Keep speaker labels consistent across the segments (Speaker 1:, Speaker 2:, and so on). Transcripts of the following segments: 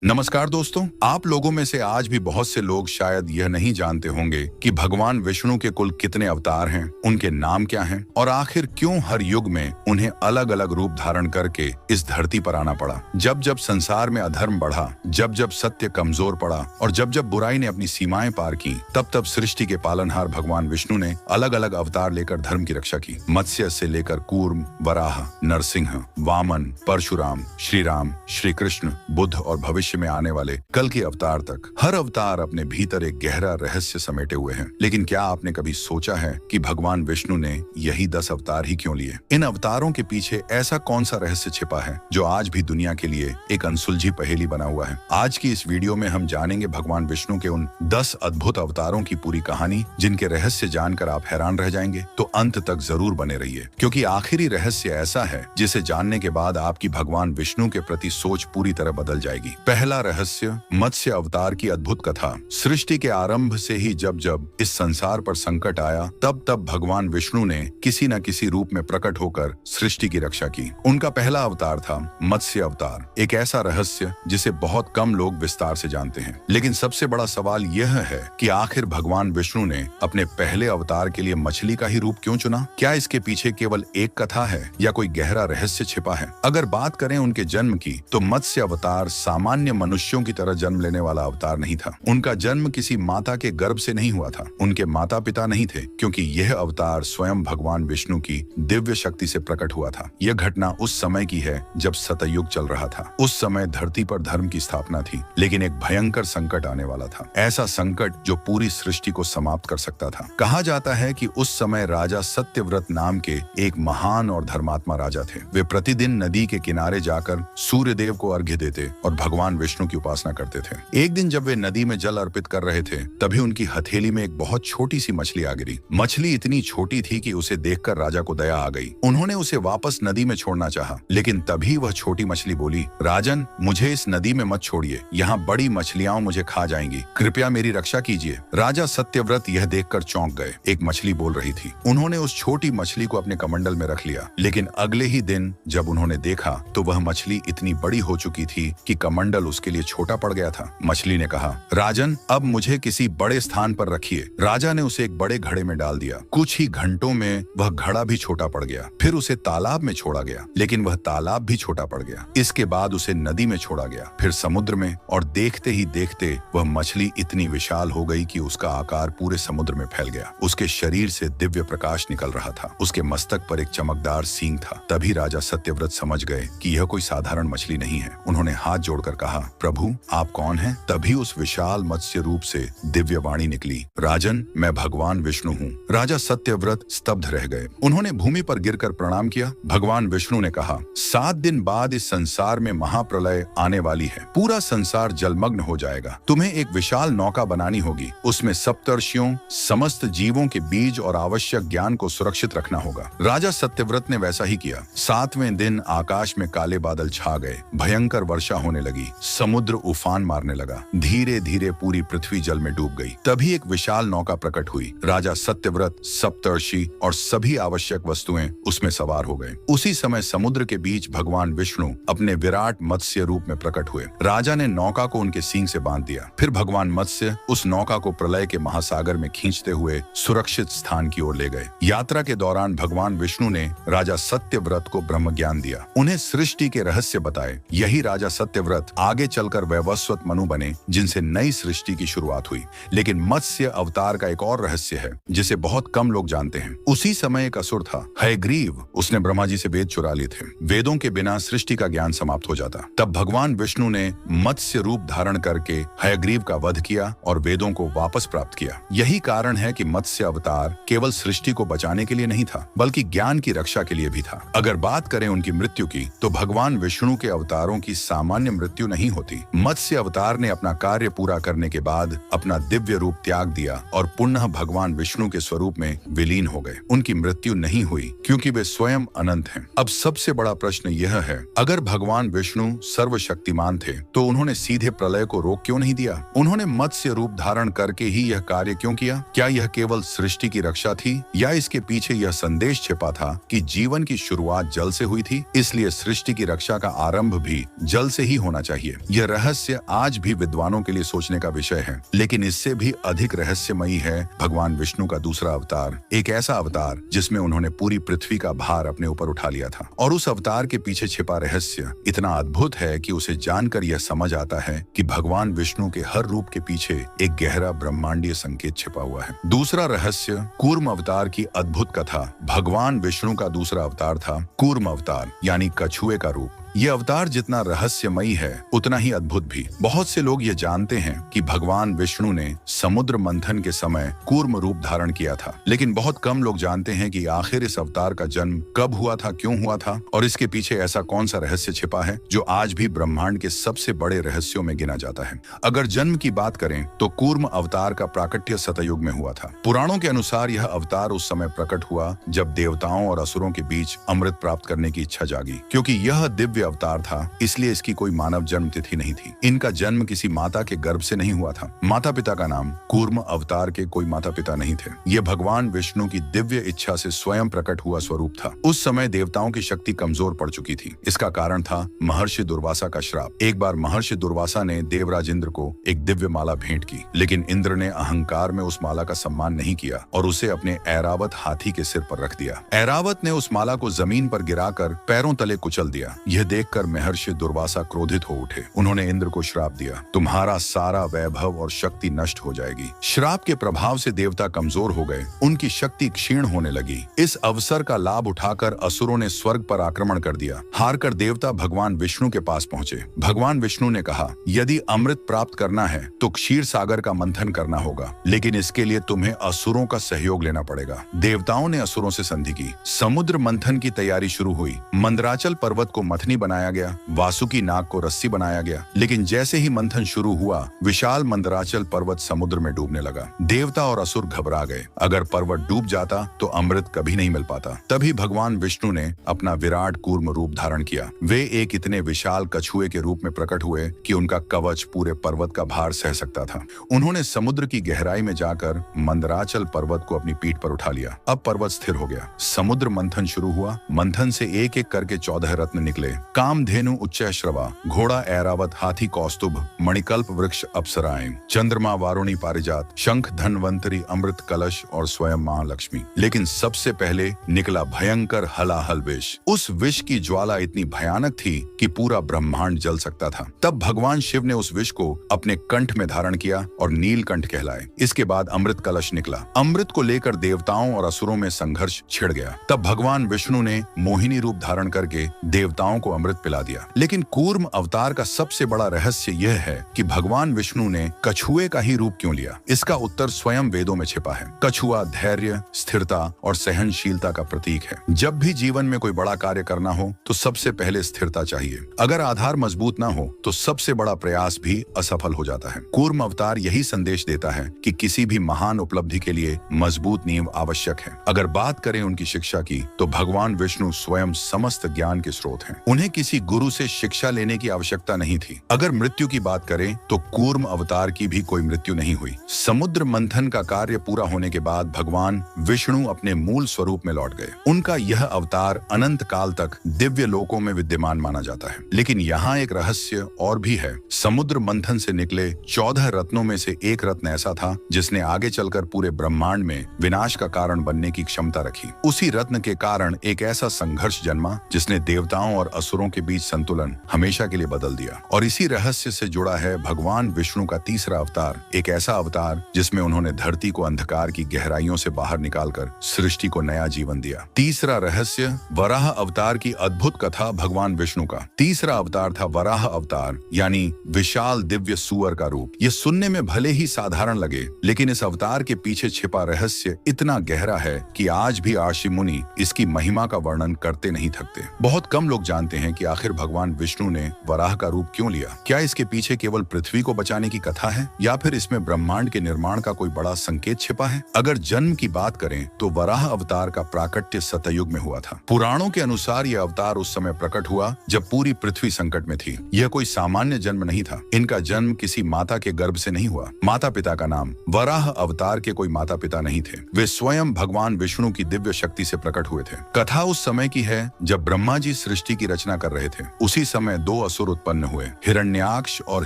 Speaker 1: नमस्कार दोस्तों, आप लोगों में से आज भी बहुत से लोग शायद यह नहीं जानते होंगे कि भगवान विष्णु के कुल कितने अवतार हैं, उनके नाम क्या हैं और आखिर क्यों हर युग में उन्हें अलग अलग रूप धारण करके इस धरती पर आना पड़ा। जब जब संसार में अधर्म बढ़ा, जब जब सत्य कमजोर पड़ा और जब जब बुराई ने अपनी सीमाएं पार की, तब तब सृष्टि के पालनहार भगवान विष्णु ने अलग अलग अवतार लेकर धर्म की रक्षा की। मत्स्य से लेकर कूर्म, वराह, नरसिंह, वामन, परशुराम, श्री राम, श्री कृष्ण, बुद्ध और भविष्य में आने वाले कल के अवतार तक, हर अवतार अपने भीतर एक गहरा रहस्य समेटे हुए हैं। लेकिन क्या आपने कभी सोचा है कि भगवान विष्णु ने यही 10 अवतार ही क्यों लिए? इन अवतारों के पीछे ऐसा कौन सा रहस्य छिपा है जो आज भी दुनिया के लिए एक अनसुलझी पहेली बना हुआ है? आज की इस वीडियो में हम जानेंगे भगवान विष्णु के उन 10 अद्भुत अवतारों की पूरी कहानी, जिनके रहस्य जानकर आप हैरान रह जाएंगे। तो अंत तक जरूर बने रहिए, क्योंकि आखिरी रहस्य ऐसा है जिसे जानने के बाद आपकी भगवान विष्णु के प्रति सोच पूरी तरह बदल जाएगी। पहला रहस्य, मत्स्य अवतार की अद्भुत कथा। सृष्टि के आरंभ से ही जब जब इस संसार पर संकट आया, तब तब भगवान विष्णु ने किसी न किसी रूप में प्रकट होकर सृष्टि की रक्षा की। उनका पहला अवतार था मत्स्य अवतार, एक ऐसा रहस्य जिसे बहुत कम लोग विस्तार से जानते हैं। लेकिन सबसे बड़ा सवाल यह है कि आखिर भगवान विष्णु ने अपने पहले अवतार के लिए मछली का ही रूप क्यों चुना? क्या इसके पीछे केवल एक कथा है या कोई गहरा रहस्य छिपा है? अगर बात करें उनके जन्म की, तो मत्स्य अवतार सामान्य मनुष्यों की तरह जन्म लेने वाला अवतार नहीं था। उनका जन्म किसी माता के गर्भ से नहीं हुआ था। उनके माता पिता नहीं थे, क्योंकि यह अवतार स्वयं भगवान विष्णु की दिव्य शक्ति से प्रकट हुआ था। यह घटना उस समय की है जब सतयुग चल रहा था। उस समय धरती पर धर्म की स्थापना थी, लेकिन एक भयंकर संकट आने वाला था। ऐसा संकट जो पूरी सृष्टि को समाप्त कर सकता था। कहा जाता है कि उस समय राजा सत्यव्रत नाम के एक महान और धर्मात्मा राजा थे। वे प्रतिदिन नदी के किनारे जाकर सूर्य देव को अर्घ्य देते और भगवान विष्णु की उपासना करते थे। एक दिन जब वे नदी में जल अर्पित कर रहे थे, तभी उनकी हथेली में एक बहुत छोटी सी मछली आ गिरी। मछली इतनी छोटी थी कि उसे देखकर राजा को दया आ गई। उन्होंने उसे वापस नदी में छोड़ना चाहा, लेकिन तभी वह छोटी मछली बोली, राजन, मुझे इस नदी में मत छोड़िए, यहाँ बड़ी मछलियां मुझे खा जाएंगी, कृपया मेरी रक्षा कीजिए। राजा सत्यव्रत यह देखकर चौंक गए। एक मछली बोल रही थी। उन्होंने उस छोटी मछली को अपने कमंडल में रख लिया, लेकिन अगले ही दिन जब उन्होंने देखा तो वह मछली इतनी बड़ी हो चुकी थी कि कमंडल उसके लिए छोटा पड़ गया था। मछली ने कहा, राजन, अब मुझे किसी बड़े स्थान पर रखिए। राजा ने उसे एक बड़े घड़े में डाल दिया। कुछ ही घंटों में वह घड़ा भी छोटा पड़ गया। फिर उसे तालाब में छोड़ा गया, लेकिन वह तालाब भी छोटा पड़ गया। इसके बाद उसे नदी में छोड़ा गया, फिर समुद्र में, और देखते ही देखते वह मछली इतनी विशाल हो गई कि उसका आकार पूरे समुद्र में फैल गया। उसके शरीर से दिव्य प्रकाश निकल रहा था। उसके मस्तक पर एक चमकदार सींग था। तभी राजा सत्यव्रत समझ गए कि यह कोई साधारण मछली नहीं है। उन्होंने हाथ जोड़कर कहा, प्रभु, आप कौन हैं? तभी उस विशाल मत्स्य रूप से दिव्य वाणी निकली, राजन, मैं भगवान विष्णु हूँ। राजा सत्यव्रत स्तब्ध रह गए। उन्होंने भूमि पर गिरकर प्रणाम किया। भगवान विष्णु ने कहा, 7 दिन बाद इस संसार में महाप्रलय आने वाली है। पूरा संसार जलमग्न हो जाएगा। तुम्हें एक विशाल नौका बनानी होगी। उसमें सप्तर्षियों, समस्त जीवों के बीज और आवश्यक ज्ञान को सुरक्षित रखना होगा। राजा सत्यव्रत ने वैसा ही किया। 7वें दिन आकाश में काले बादल छा गए। भयंकर वर्षा होने लगी। समुद्र उफान मारने लगा। धीरे धीरे पूरी पृथ्वी जल में डूब गई। तभी एक विशाल नौका प्रकट हुई। राजा सत्यव्रत, सप्तर्षि और सभी आवश्यक वस्तुएं उसमें सवार हो गए। उसी समय समुद्र के बीच भगवान विष्णु अपने विराट मत्स्य रूप में प्रकट हुए। राजा ने नौका को उनके सींग से बांध दिया। फिर भगवान मत्स्य उस नौका को प्रलय के महासागर में खींचते हुए सुरक्षित स्थान की ओर ले गए। यात्रा के दौरान भगवान विष्णु ने राजा सत्यव्रत को ब्रह्म ज्ञान दिया, उन्हें सृष्टि के रहस्य बताए। यही राजा सत्यव्रत आगे चलकर वैवस्वत मनु बने, जिनसे नई सृष्टि की शुरुआत हुई। लेकिन मत्स्य अवतार का एक और रहस्य है जिसे बहुत कम लोग जानते हैं। उसी समय एक असुर था, हयग्रीव। उसने ब्रह्मा जी से वेद चुरा लिए थे। वेदों के बिना सृष्टि का ज्ञान समाप्त हो जाता। तब भगवान विष्णु ने मत्स्य रूप धारण करके हयग्रीव का वध किया और वेदों को वापस प्राप्त किया। यही कारण है कि मत्स्य अवतार केवल सृष्टि को बचाने के लिए नहीं था, बल्कि ज्ञान की रक्षा के लिए भी था। अगर बात करें उनकी मृत्यु की, तो भगवान विष्णु के अवतारों की सामान्य मृत्यु नहीं होती। मत्स्य अवतार ने अपना कार्य पूरा करने के बाद अपना दिव्य रूप त्याग दिया और पुनः भगवान विष्णु के स्वरूप में विलीन हो गए। उनकी मृत्यु नहीं हुई, क्योंकि वे स्वयं अनंत हैं। अब सबसे बड़ा प्रश्न यह है, अगर भगवान विष्णु सर्वशक्तिमान थे, तो उन्होंने सीधे प्रलय को रोक क्यों नहीं दिया? उन्होंने मत्स्य रूप धारण करके ही यह कार्य क्यों किया? क्या यह केवल सृष्टि की रक्षा थी, या इसके पीछे यह संदेश छिपा था कि जीवन की शुरुआत जल से हुई थी, इसलिए सृष्टि की रक्षा का आरंभ भी जल से ही होना चाहिए? देखिए, यह रहस्य आज भी विद्वानों के लिए सोचने का विषय है, लेकिन इससे भी अधिक रहस्यमयी है भगवान विष्णु का दूसरा अवतार, एक ऐसा अवतार जिसमें उन्होंने पूरी पृथ्वी का भार अपने ऊपर उठा लिया था। और उस अवतार के पीछे छिपा रहस्य इतना अद्भुत है कि उसे जानकर यह समझ आता है कि भगवान विष्णु के हर रूप के पीछे एक गहरा ब्रह्मांडीय संकेत छिपा हुआ है। दूसरा रहस्य, कूर्म अवतार की अद्भुत कथा। भगवान विष्णु का दूसरा अवतार था कूर्म अवतार, यानी कछुए का रूप। यह अवतार जितना रहस्यमयी है उतना ही अद्भुत भी। बहुत से लोग ये जानते हैं कि भगवान विष्णु ने समुद्र मंथन के समय कूर्म रूप धारण किया था, लेकिन बहुत कम लोग जानते हैं कि आखिर इस अवतार का जन्म कब हुआ था, क्यों हुआ था और इसके पीछे ऐसा कौन सा रहस्य छिपा है जो आज भी ब्रह्मांड के सबसे बड़े रहस्यों में गिना जाता है। अगर जन्म की बात करें तो कूर्म अवतार का प्राकट्य सतयुग में हुआ था। पुराणों के अनुसार यह अवतार उस समय प्रकट हुआ जब देवताओं और असुरों के बीच अमृत प्राप्त करने की इच्छा जागी। क्योंकि यह दिव्य अवतार था, इसलिए इसकी कोई मानव जन्म तिथि नहीं थी। इनका जन्म किसी माता के गर्भ से नहीं हुआ था। माता पिता का नाम कूर्म अवतार के कोई माता पिता नहीं थे। यह भगवान विष्णु की दिव्य इच्छा से स्वयं प्रकट हुआ स्वरूप था। उस समय देवताओं की शक्ति कमजोर पड़ चुकी थी। इसका कारण था महर्षि दुर्वासा का श्राप। एक बार महर्षि दुर्वासा ने देवराज इंद्र को एक दिव्य माला भेंट की, लेकिन इंद्र ने अहंकार में उस माला का सम्मान नहीं किया और उसे अपने ऐरावत हाथी के सिर पर रख दिया। ऐरावत ने उस माला को जमीन पर गिराकर पैरों तले कुचल दिया। यह देखकर महर्षि दुर्वासा क्रोधित हो उठे। उन्होंने इंद्र को श्राप दिया, तुम्हारा सारा वैभव और शक्ति नष्ट हो जाएगी। श्राप के प्रभाव से देवता कमजोर हो गए, उनकी शक्ति क्षीण होने लगी। इस अवसर का लाभ उठाकर असुरों ने स्वर्ग पर आक्रमण कर दिया। हारकर देवता भगवान विष्णु के पास पहुंचे। भगवान विष्णु ने कहा, यदि अमृत प्राप्त करना है तो क्षीर सागर का मंथन करना होगा, लेकिन इसके लिए तुम्हें असुरों का सहयोग लेना पड़ेगा। देवताओं ने असुरों से संधि की। समुद्र मंथन की तैयारी शुरू हुई। मंदराचल पर्वत को मथनी बनाया गया, वासुकी नाग को रस्सी बनाया गया, लेकिन जैसे ही मंथन शुरू हुआ, विशाल मंदराचल पर्वत समुद्र में डूबने लगा। देवता और असुर घबरा गए। अगर पर्वत डूब जाता तो अमृत कभी नहीं मिल पाता। तभी भगवान विष्णु ने अपना विराट कूर्म रूप धारण किया। वे एक इतने विशाल कछुए के रूप में प्रकट हुए कि उनका कवच पूरे पर्वत का भार सह सकता था। उन्होंने समुद्र की गहराई में जाकर मंदराचल पर्वत को अपनी पीठ पर उठा लिया। अब पर्वत स्थिर हो गया। समुद्र मंथन शुरू हुआ। मंथन से एक एक करके 14 रत्न निकले। कामधेनु उच्चैश्रवा, घोड़ा ऐरावत, हाथी कौस्तुभ, मणिकल्प वृक्ष अप्सराएं, चंद्रमा वारुणी पारिजात, शंख धन्वंतरी, अमृत कलश और स्वयं महालक्ष्मी। लेकिन सबसे पहले निकला भयंकर हलाहल विष। उस विष की ज्वाला इतनी भयानक थी कि पूरा ब्रह्मांड जल सकता था। तब भगवान शिव ने उस विष को अपने कंठ में धारण किया और नीलकंठ कहलाए। इसके बाद अमृत कलश निकला। अमृत को लेकर देवताओं और असुरों में संघर्ष छिड़ गया। तब भगवान विष्णु ने मोहिनी रूप धारण करके देवताओं को अमृत पिला दिया। लेकिन कूर्म अवतार का सबसे बड़ा रहस्य यह है कि भगवान विष्णु ने कछुए का ही रूप क्यों लिया। इसका उत्तर स्वयं वेदों में छिपा है। कछुआ धैर्य, स्थिरता और सहनशीलता का प्रतीक है। जब भी जीवन में कोई बड़ा कार्य करना हो तो सबसे पहले स्थिरता चाहिए। अगर आधार मजबूत ना हो तो सबसे बड़ा प्रयास भी असफल हो जाता है। कूर्म अवतार यही संदेश देता है कि किसी भी महान उपलब्धि के लिए मजबूत नींव आवश्यक है। अगर बात करें उनकी शिक्षा की तो भगवान विष्णु स्वयं समस्त ज्ञान के स्रोत हैं। उन्हें किसी गुरु से शिक्षा लेने की आवश्यकता नहीं थी। अगर मृत्यु की बात करें तो कूर्म अवतार की भी कोई मृत्यु नहीं हुई। समुद्र मंथन का कार्य पूरा होने के बाद भगवान विष्णु अपने मूल स्वरूप में लौट गए। उनका यह अवतार अनंत काल तक दिव्य लोकों में विद्यमान माना जाता है। लेकिन यहाँ एक रहस्य और भी है। समुद्र मंथन से निकले 14 रत्नों में से एक रत्न ऐसा था जिसने आगे चलकर पूरे ब्रह्मांड में विनाश का कारण बनने की क्षमता रखी। उसी रत्न के कारण एक ऐसा संघर्ष जन्मा जिसने देवताओं और असुरों के बीच संतुलन हमेशा के लिए बदल दिया। और इसी रहस्य से जुड़ा है भगवान विष्णु का तीसरा अवतार, एक ऐसा अवतार जिसमें उन्होंने धरती को अंधकार की गहराइयों से बाहर निकालकर सृष्टि को नया जीवन दिया। तीसरा रहस्य, वराह अवतार की अद्भुत कथा। भगवान विष्णु का तीसरा अवतार था वराह अवतार, यानी विशाल दिव्य सूअर का रूप। यह सुनने में भले ही साधारण लगे, लेकिन इस अवतार के पीछे छिपा रहस्य इतना गहरा है कि आज भी आर्षि मुनि इसकी महिमा का वर्णन करते नहीं थकते। बहुत कम लोग जानते हैं कि आखिर भगवान विष्णु ने वराह का रूप क्यों लिया। क्या इसके पीछे केवल पृथ्वी को बचाने की कथा है या फिर इसमें ब्रह्मांड के निर्माण का कोई बड़ा संकेत छिपा है। अगर जन्म की बात करें तो वराह अवतार का प्राकट्य सतयुग में हुआ था। पुराणों के अनुसार यह अवतार उस समय प्रकट हुआ जब पूरी पृथ्वी संकट में थी। यह कोई सामान्य जन्म नहीं था। इनका जन्म किसी माता के गर्भ से नहीं हुआ। माता पिता का नाम वराह अवतार के कोई माता पिता नहीं थे। वे स्वयं भगवान विष्णु की दिव्य शक्ति से प्रकट हुए थे। कथा उस समय की है जब ब्रह्मा जी सृष्टि की रचना कर रहे थे। उसी समय दो असुर उत्पन्न हुए, हिरण्याक्ष और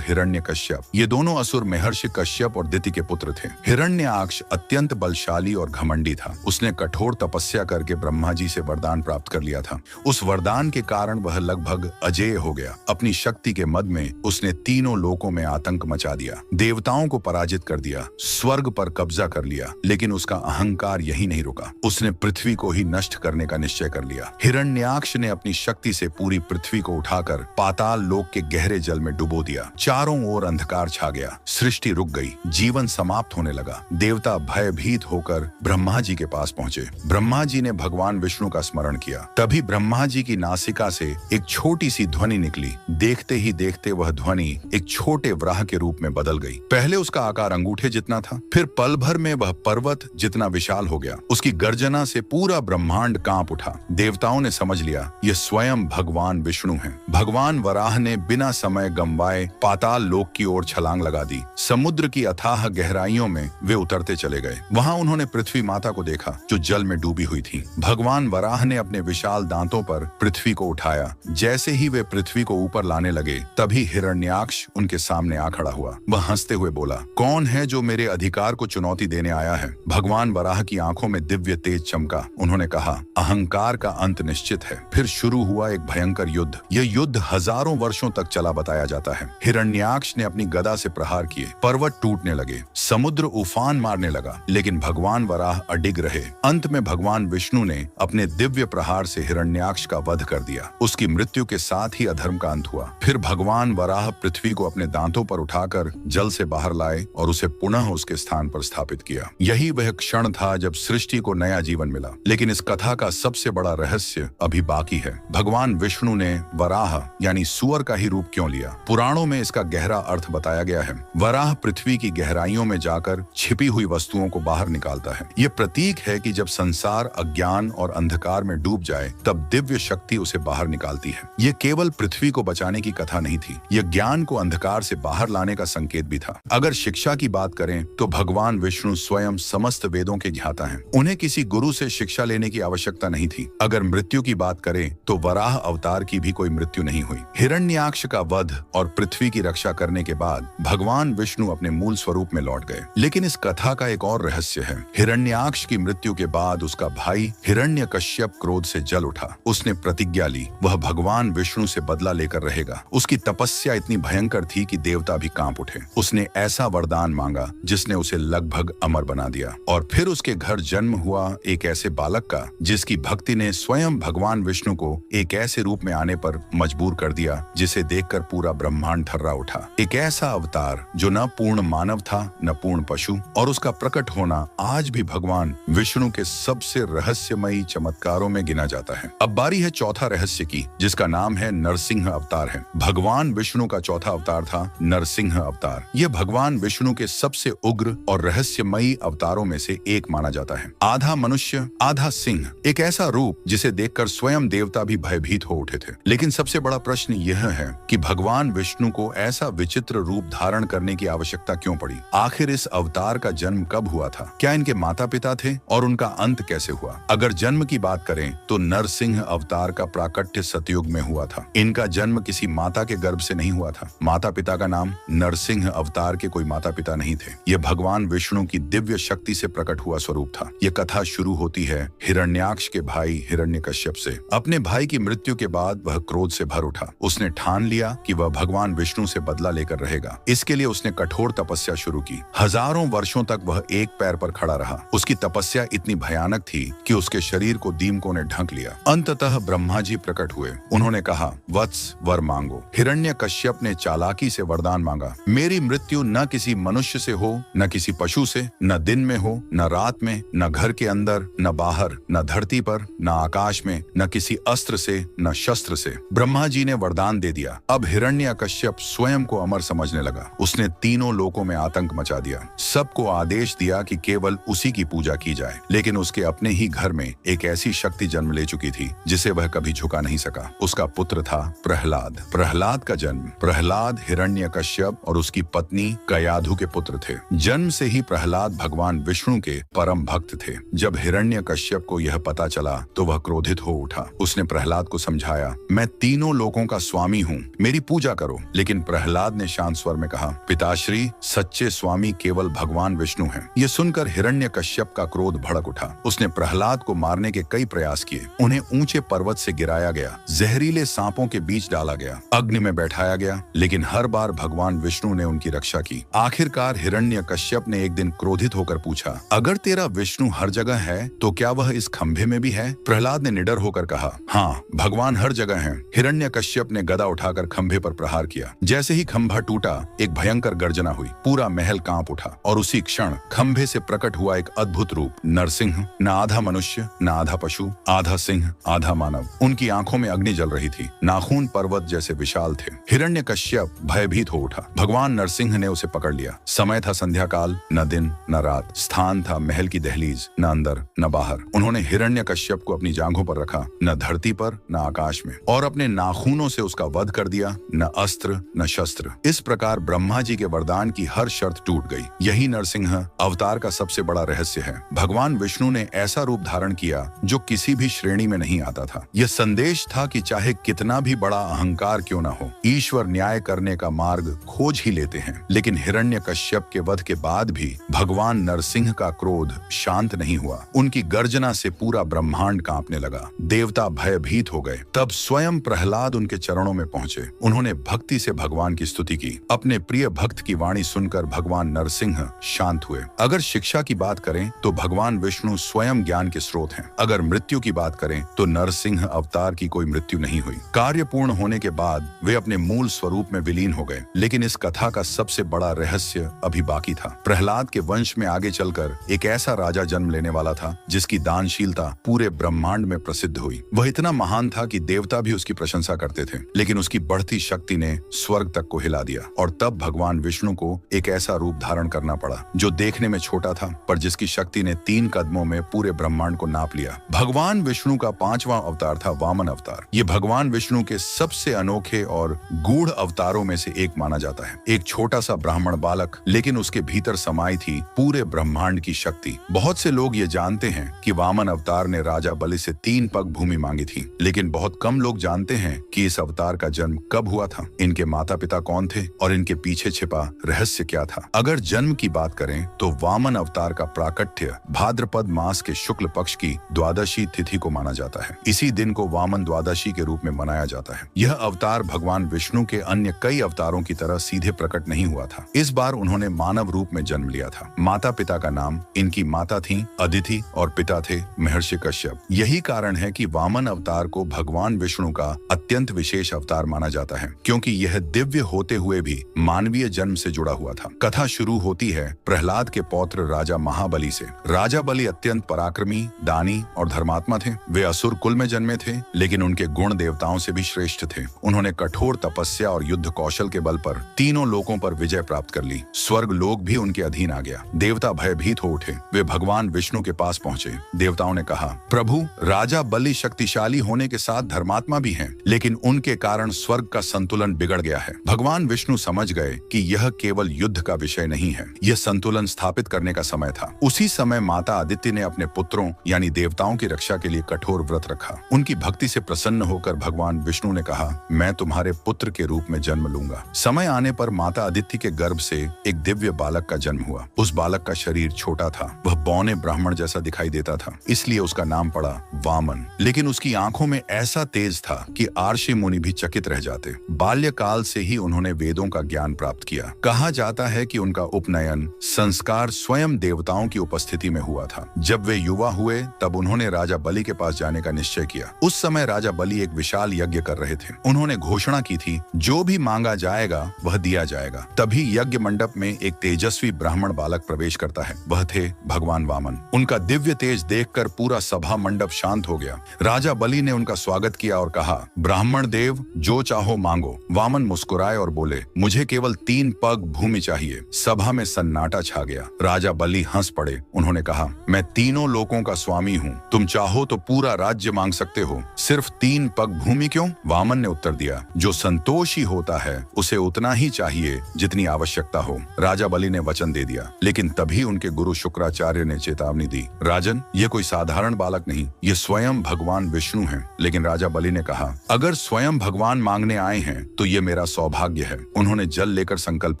Speaker 1: हिरण्यकश्यप। ये दोनों असुर महर्षि कश्यप और दिति के पुत्र थे। हिरण्याक्ष अत्यंत बलशाली और घमंडी था। उसने कठोर तपस्या करके ब्रह्मा जी से वरदान प्राप्त कर लिया था। उस वरदान के कारण वह लगभग अजेय हो गया। अपनी शक्ति के मद में उसने तीनों लोकों में आतंक मचा दिया, देवताओं को पराजित कर दिया, स्वर्ग पर कब्जा कर लिया। लेकिन उसका अहंकार यही नहीं रुका। उसने पृथ्वी को ही नष्ट करने का निश्चय कर लिया। हिरण्याक्ष ने अपनी शक्ति से पूरी पृथ्वी को उठाकर पाताल लोक के गहरे जल में डुबो दिया। चारों ओर अंधकार छा गया, सृष्टि रुक गई, जीवन समाप्त होने लगा। देवता भयभीत होकर ब्रह्मा जी के पास पहुंचे। ब्रह्मा जी ने भगवान विष्णु का स्मरण किया। तभी ब्रह्मा जी की नासिका से एक छोटी सी ध्वनि निकली। देखते ही देखते वह ध्वनि एक छोटे वराह के रूप में बदल गई। पहले उसका आकार अंगूठे जितना था, फिर पल भर में वह पर्वत जितना विशाल हो गया। उसकी गर्जना से पूरा ब्रह्मांड कांप उठा। देवताओं ने समझ लिया ये स्वयं भगवान विष्णु हैं। भगवान वराह ने बिना समय गंवाए पाताल लोक की ओर छलांग लगा दी। समुद्र की अथाह गहराइयों में वे उतरते चले गए। वहां उन्होंने पृथ्वी माता को देखा जो जल में डूबी हुई थी। भगवान वराह ने अपने विशाल दांतों पर पृथ्वी को उठाया। जैसे ही वे पृथ्वी को ऊपर लाने लगे, तभी हिरण्याक्ष उनके सामने आ खड़ा हुआ। वह हंसते हुए बोला, कौन है जो मेरे अधिकार को चुनौती देने आया है? भगवान वराह की आंखों में दिव्य तेज चमका। उन्होंने कहा, अहंकार का अंत निश्चित है। फिर शुरू हुआ एक भयंकर युद्ध। यह युद्ध हजारों वर्षों तक चला बताया जाता है। हिरण्याक्ष ने अपनी गदा से प्रहार किए, पर्वत टूटने लगे, समुद्र उफान मारने लगा, लेकिन भगवान वराह अडिग रहे। अंत में भगवान विष्णु ने अपने दिव्य प्रहार से हिरण्याक्ष का वध कर दिया। उसकी मृत्यु के साथ ही अधर्म का अंत हुआ। फिर भगवान वराह पृथ्वी को अपने दांतों पर उठाकर जल से बाहर लाए और उसे पुनः उसके स्थान पर स्थापित किया। यही वह क्षण था जब सृष्टि को नया जीवन मिला। लेकिन इस कथा का सबसे बड़ा रहस्य अभी बाकी है। भगवान विष्णु ने वराह यानी सुअर का ही रूप क्यों लिया? पुराणों में इसका गहरा अर्थ बताया गया है। वराह पृथ्वी की गहराइयों में जाकर छिपी हुई वस्तुओं को बाहर निकालता है। ये प्रतीक है कि जब संसार अज्ञान और अंधकार में डूब जाए, तब दिव्य शक्ति उसे बाहर निकालती है। ये केवल पृथ्वी को बचाने की कथा नहीं थी, यह ज्ञान को अंधकार से बाहर लाने का संकेत भी था। अगर शिक्षा की बात करें तो भगवान विष्णु स्वयं समस्त वेदों के ज्ञाता हैं। उन्हें किसी गुरु से शिक्षा लेने की आवश्यकता नहीं थी। अगर मृत्यु की बात करें तो वराह अवतार की भी कोई मृत्यु नहीं हुई। हिरण्याक्ष का वध और पृथ्वी की रक्षा करने के बाद भगवान विष्णु अपने मूल स्वरूप में लौट गए। लेकिन इस कथा का एक और रहस्य है। हिरण्याक्ष की मृत्यु के बाद उसका भाई हिरण्यकश्यप क्रोध से जल उठा। उसने प्रतिज्ञा ली वह भगवान विष्णु से बदला लेकर रहेगा। उसकी तपस्या इतनी भयंकर थी कि देवता भी कांप उठे। उसने ऐसा वरदान मांगा जिसने उसे लगभग अमर बना दिया। और फिर उसके घर जन्म हुआ एक ऐसे बालक का जिसकी भक्ति ने स्वयं भगवान विष्णु को एक ऐसे रूप में आने पर मजबूर कर दिया जिसे देखकर पूरा ब्रह्मांड थर्रा उठा। एक ऐसा अवतार जो न पूर्ण मानव था न पूर्ण पशु, और उसका प्रकट होना आज भी भगवान विष्णु के सबसे रहस्यमयी चमत्कारों में गिना जाता है। अब बारी है चौथा रहस्य की, जिसका नाम है नरसिंह अवतार है। भगवान विष्णु का चौथा अवतार था नरसिंह अवतार। यह भगवान विष्णु के सबसे उग्र और रहस्यमयी अवतारों में से एक माना जाता है। आधा मनुष्य आधा सिंह, एक ऐसा रूप जिसे देखकर स्वयं देवता भी भयभीत हो उठे थे। लेकिन सबसे बड़ा प्रश्न यह है कि भगवान विष्णु को ऐसा विचित्र रूप धारण करने की आवश्यकता क्यों पड़ी? आखिर इस अवतार का जन्म कब हुआ था? क्या इनके माता पिता थे? और उनका अंत कैसे हुआ? अगर जन्म की बात करें तो नरसिंह अवतार का प्राकट्य सतयुग में हुआ था। इनका जन्म किसी माता के गर्भ से नहीं हुआ था। माता पिता का नाम नरसिंह अवतार के कोई माता पिता नहीं थे। यह भगवान विष्णु की दिव्य शक्ति से प्रकट हुआ स्वरूप था। यह कथा शुरू होती है हिरण्याक्ष के भाई हिरण्यकश्यप से। अपने भाई की मृत्यु के बाद वह क्रोध से भर उठा। उसने ठान लिया कि वह भगवान विष्णु से बदला लेकर रहेगा। इसके लिए उसने कठोर तपस्या शुरू की। हजारों वर्षों तक वह एक पैर पर खड़ा रहा। उसकी तपस्या इतनी भयानक थी कि उसके शरीर को दीमकों ने ढक लिया। अंततः ब्रह्मा जी प्रकट हुए। उन्होंने कहा, वत्स वर मांगो। हिरण्यकश्यप ने चालाकी से वरदान मांगा, मेरी मृत्यु न किसी मनुष्य से हो, न किसी पशु से, न दिन में हो, न रात में, न घर के अंदर, न बाहर, न धरती पर, न आकाश में, न किसी अस्त्र से, न शस्त्र से। ब्रह्मा जी ने वरदान दे दिया। अब हिरण्यकश्यप स्वयं को अमर समझने लगा। उसने तीनों लोकों में आतंक मचा दिया। सबको आदेश दिया कि केवल उसी की पूजा की जाए। लेकिन उसके अपने ही घर में एक ऐसी शक्ति जन्म ले चुकी थी जिसे वह कभी झुका नहीं सका। उसका पुत्र था प्रहलाद। प्रहलाद का जन्म, प्रहलाद हिरण्यकश्यप और उसकी पत्नी कयाधु के पुत्र थे। जन्म से ही प्रहलाद भगवान विष्णु के परम भक्त थे। जब हिरण्यकश्यप को यह पता चला तो वह क्रोधित हो उठा। उसने प्रहलाद को समझाया चिल्लाया, मैं तीनों लोकों का स्वामी हूँ, मेरी पूजा करो। लेकिन प्रहलाद ने शांत स्वर में कहा, पिताश्री, सच्चे स्वामी केवल भगवान विष्णु हैं। ये सुनकर हिरण्यकश्यप का क्रोध भड़क उठा। उसने प्रहलाद को मारने के कई प्रयास किए। उन्हें ऊंचे पर्वत से गिराया गया, जहरीले सांपों के बीच डाला गया, अग्नि में बैठाया गया, लेकिन हर बार भगवान विष्णु ने उनकी रक्षा की। आखिरकार हिरण्यकश्यप ने एक दिन क्रोधित होकर पूछा, अगर तेरा विष्णु हर जगह है तो क्या वह इस खंभे में भी है? प्रहलाद ने निडर होकर कहा, हाँ, भगवान हर जगह हैं। हिरण्यकश्यप ने गदा उठाकर खंभे पर प्रहार किया। जैसे ही खंभा टूटा, एक भयंकर गर्जना हुई, पूरा महल कांप उठा और उसी क्षण खंभे से प्रकट हुआ एक अद्भुत रूप। नरसिंह, न आधा मनुष्य, न आधा पशु, आधा सिंह, आधा मानव। उनकी आंखों में अग्नि जल रही थी, नाखून पर्वत जैसे विशाल थे। हिरण्यकश्यप भयभीत हो उठा। भगवान नरसिंह ने उसे पकड़ लिया। समय था संध्या काल, न दिन न रात। स्थान था महल की दहलीज, न अंदर न बाहर। उन्होंने हिरण्यकश्यप को अपनी जांघों पर रखा, न धरती पर न आकाश में, और अपने नाखूनों से उसका वध कर दिया, न अस्त्र न शस्त्र। इस प्रकार ब्रह्मा जी के वरदान की हर शर्त टूट गई। यही नरसिंह अवतार का सबसे बड़ा रहस्य है। भगवान विष्णु ने ऐसा रूप धारण किया जो किसी भी श्रेणी में नहीं आता था। यह संदेश था कि चाहे कितना भी बड़ा अहंकार क्यों न हो, ईश्वर न्याय करने का मार्ग खोज ही लेते हैं। लेकिन हिरण्यकश्यप के वध के बाद भी भगवान नरसिंह का क्रोध शांत नहीं हुआ। उनकी गर्जना से पूरा ब्रह्मांड कांपने लगा। देवता भयभीत हो गए। तब स्वयं प्रहलाद उनके चरणों में पहुंचे। उन्होंने भक्ति से भगवान की स्तुति की। अपने प्रिय भक्त की वाणी सुनकर भगवान नरसिंह शांत हुए। अगर शिक्षा की बात करें तो भगवान विष्णु स्वयं ज्ञान के स्रोत हैं। अगर मृत्यु की बात करें तो नरसिंह अवतार की कोई मृत्यु नहीं हुई। कार्य पूर्ण होने के बाद वे अपने मूल स्वरूप में विलीन हो गए। लेकिन इस कथा का सबसे बड़ा रहस्य अभी बाकी था। प्रहलाद के वंश में आगे चलकर एक ऐसा राजा जन्म लेने वाला था जिसकी दानशीलता पूरे ब्रह्मांड में प्रसिद्ध हुई। वह इतना महान था कि देवता भी उसकी प्रशंसा करते थे। लेकिन उसकी बढ़ती शक्ति ने स्वर्ग तक को हिला दिया, और तब भगवान विष्णु को एक ऐसा रूप धारण करना पड़ा जो देखने में छोटा था, पर जिसकी शक्ति ने 3 कदमों में पूरे ब्रह्मांड को नाप लिया। भगवान विष्णु का 5वां अवतार था वामन अवतार। ये भगवान विष्णु के सबसे अनोखे और गूढ़ अवतारों में से एक माना जाता है। एक छोटा सा ब्राह्मण बालक, लेकिन उसके भीतर समाई थी पूरे ब्रह्मांड की शक्ति। बहुत से लोग ये जानते हैं कि वामन अवतार ने राजा बलि से 3 पग भूमि मांगी थी, लेकिन बहुत कम लोग जानते हैं कि इस अवतार का जन्म कब हुआ था, इनके माता पिता कौन थे और इनके पीछे छिपा रहस्य क्या था। अगर जन्म की बात करें तो वामन अवतार का प्राकट्य भाद्रपद मास के शुक्ल पक्ष की द्वादशी तिथि को माना जाता है। इसी दिन को वामन द्वादशी के रूप में मनाया जाता है। यह अवतार भगवान विष्णु के अन्य कई अवतारों की तरह सीधे प्रकट नहीं हुआ था। इस बार उन्होंने मानव रूप में जन्म लिया था। माता पिता का नाम, इनकी माता थी अदिति और पिता थे महर्षि कश्यप। यही कारण है कि वामन अवतार को भगवान विष्णु का अत्यंत विशेष अवतार माना जाता है, क्योंकि यह दिव्य होते हुए भी मानवीय जन्म से जुड़ा हुआ था। कथा शुरू होती है प्रहलाद के पौत्र राजा महाबली से। राजा बलि अत्यंत पराक्रमी, दानी और धर्मात्मा थे। वे असुर कुल में जन्मे थे, लेकिन उनके गुण देवताओं से भी श्रेष्ठ थे। उन्होंने कठोर तपस्या और युद्ध कौशल के बल पर तीनों लोकों पर विजय प्राप्त कर ली। स्वर्ग लोक भी उनके अधीन आ गया। देवता भयभीत हो उठे। वे भगवान विष्णु के पास पहुंचे। देवताओं ने कहा, प्रभु, राजा बलि शक्तिशाली होने के साथ धर्मात्मा भी हैं, लेकिन उनके कारण स्वर्ग का संतुलन बिगड़ गया है। भगवान विष्णु समझ गए कि यह केवल युद्ध का विषय नहीं है, यह संतुलन स्थापित करने का समय था। उसी समय माता अदिति ने अपने पुत्रों यानी देवताओं की रक्षा के लिए कठोर व्रत रखा। उनकी भक्ति से प्रसन्न होकर भगवान विष्णु ने कहा, मैं तुम्हारे पुत्र के रूप में जन्म लूंगा। समय आने पर माता अदिति के गर्भ से एक दिव्य बालक का जन्म हुआ। उस बालक का शरीर छोटा था, वह बौने ब्राह्मण जैसा दिखाई देता था, इसलिए उसका नाम पड़ा वामन। लेकिन उसकी आंखों में ऐसा तेज था कि आर्षि मुनि भी चकित रह जाते। बाल्यकाल से ही उन्होंने वेदों का ज्ञान प्राप्त किया। कहा जाता है कि उनका उपनयन संस्कार स्वयं देवताओं की उपस्थिति में हुआ था। जब वे युवा हुए तब उन्होंने राजा बलि के पास जाने का निश्चय किया। उस समय राजा बलि एक विशाल यज्ञ कर रहे थे। उन्होंने घोषणा की थी, जो भी मांगा जाएगा वह दिया जाएगा। तभी यज्ञ मंडप में एक तेजस्वी ब्राह्मण बालक प्रवेश करता है। वह थे भगवान वामन। उनका दिव्य तेज देखकर पूरा सभा मंडप शांत हो गया। राजा बलि ने उनका स्वागत किया और कहा, ब्राह्मण देव, जो चाहो मांगो। वामन मुस्कुराए और बोले, मुझे केवल 3 पग भूमि चाहिए। सभा में सन्नाटा छा गया। राजा बलि हंस पड़े। उन्होंने कहा, मैं तीनों लोकों का स्वामी हूँ, तुम चाहो तो पूरा राज्य मांग सकते हो, सिर्फ 3 पग भूमि क्यों? वामन ने उत्तर दिया, जो संतोषी होता है उसे उतना ही चाहिए जितनी आवश्यकता हो। राजा बलि ने वचन दे दिया। लेकिन तभी उनके गुरु शुक्राचार्य ने चेतावनी दी, राजन, ये कोई साधारण बालक नहीं, ये स्वयं भगवान विष्णु हैं। लेकिन राजा बलि ने कहा, अगर स्वयं भगवान मांगने आए हैं तो ये मेरा सौभाग्य है। उन्होंने जल लेकर संकल्प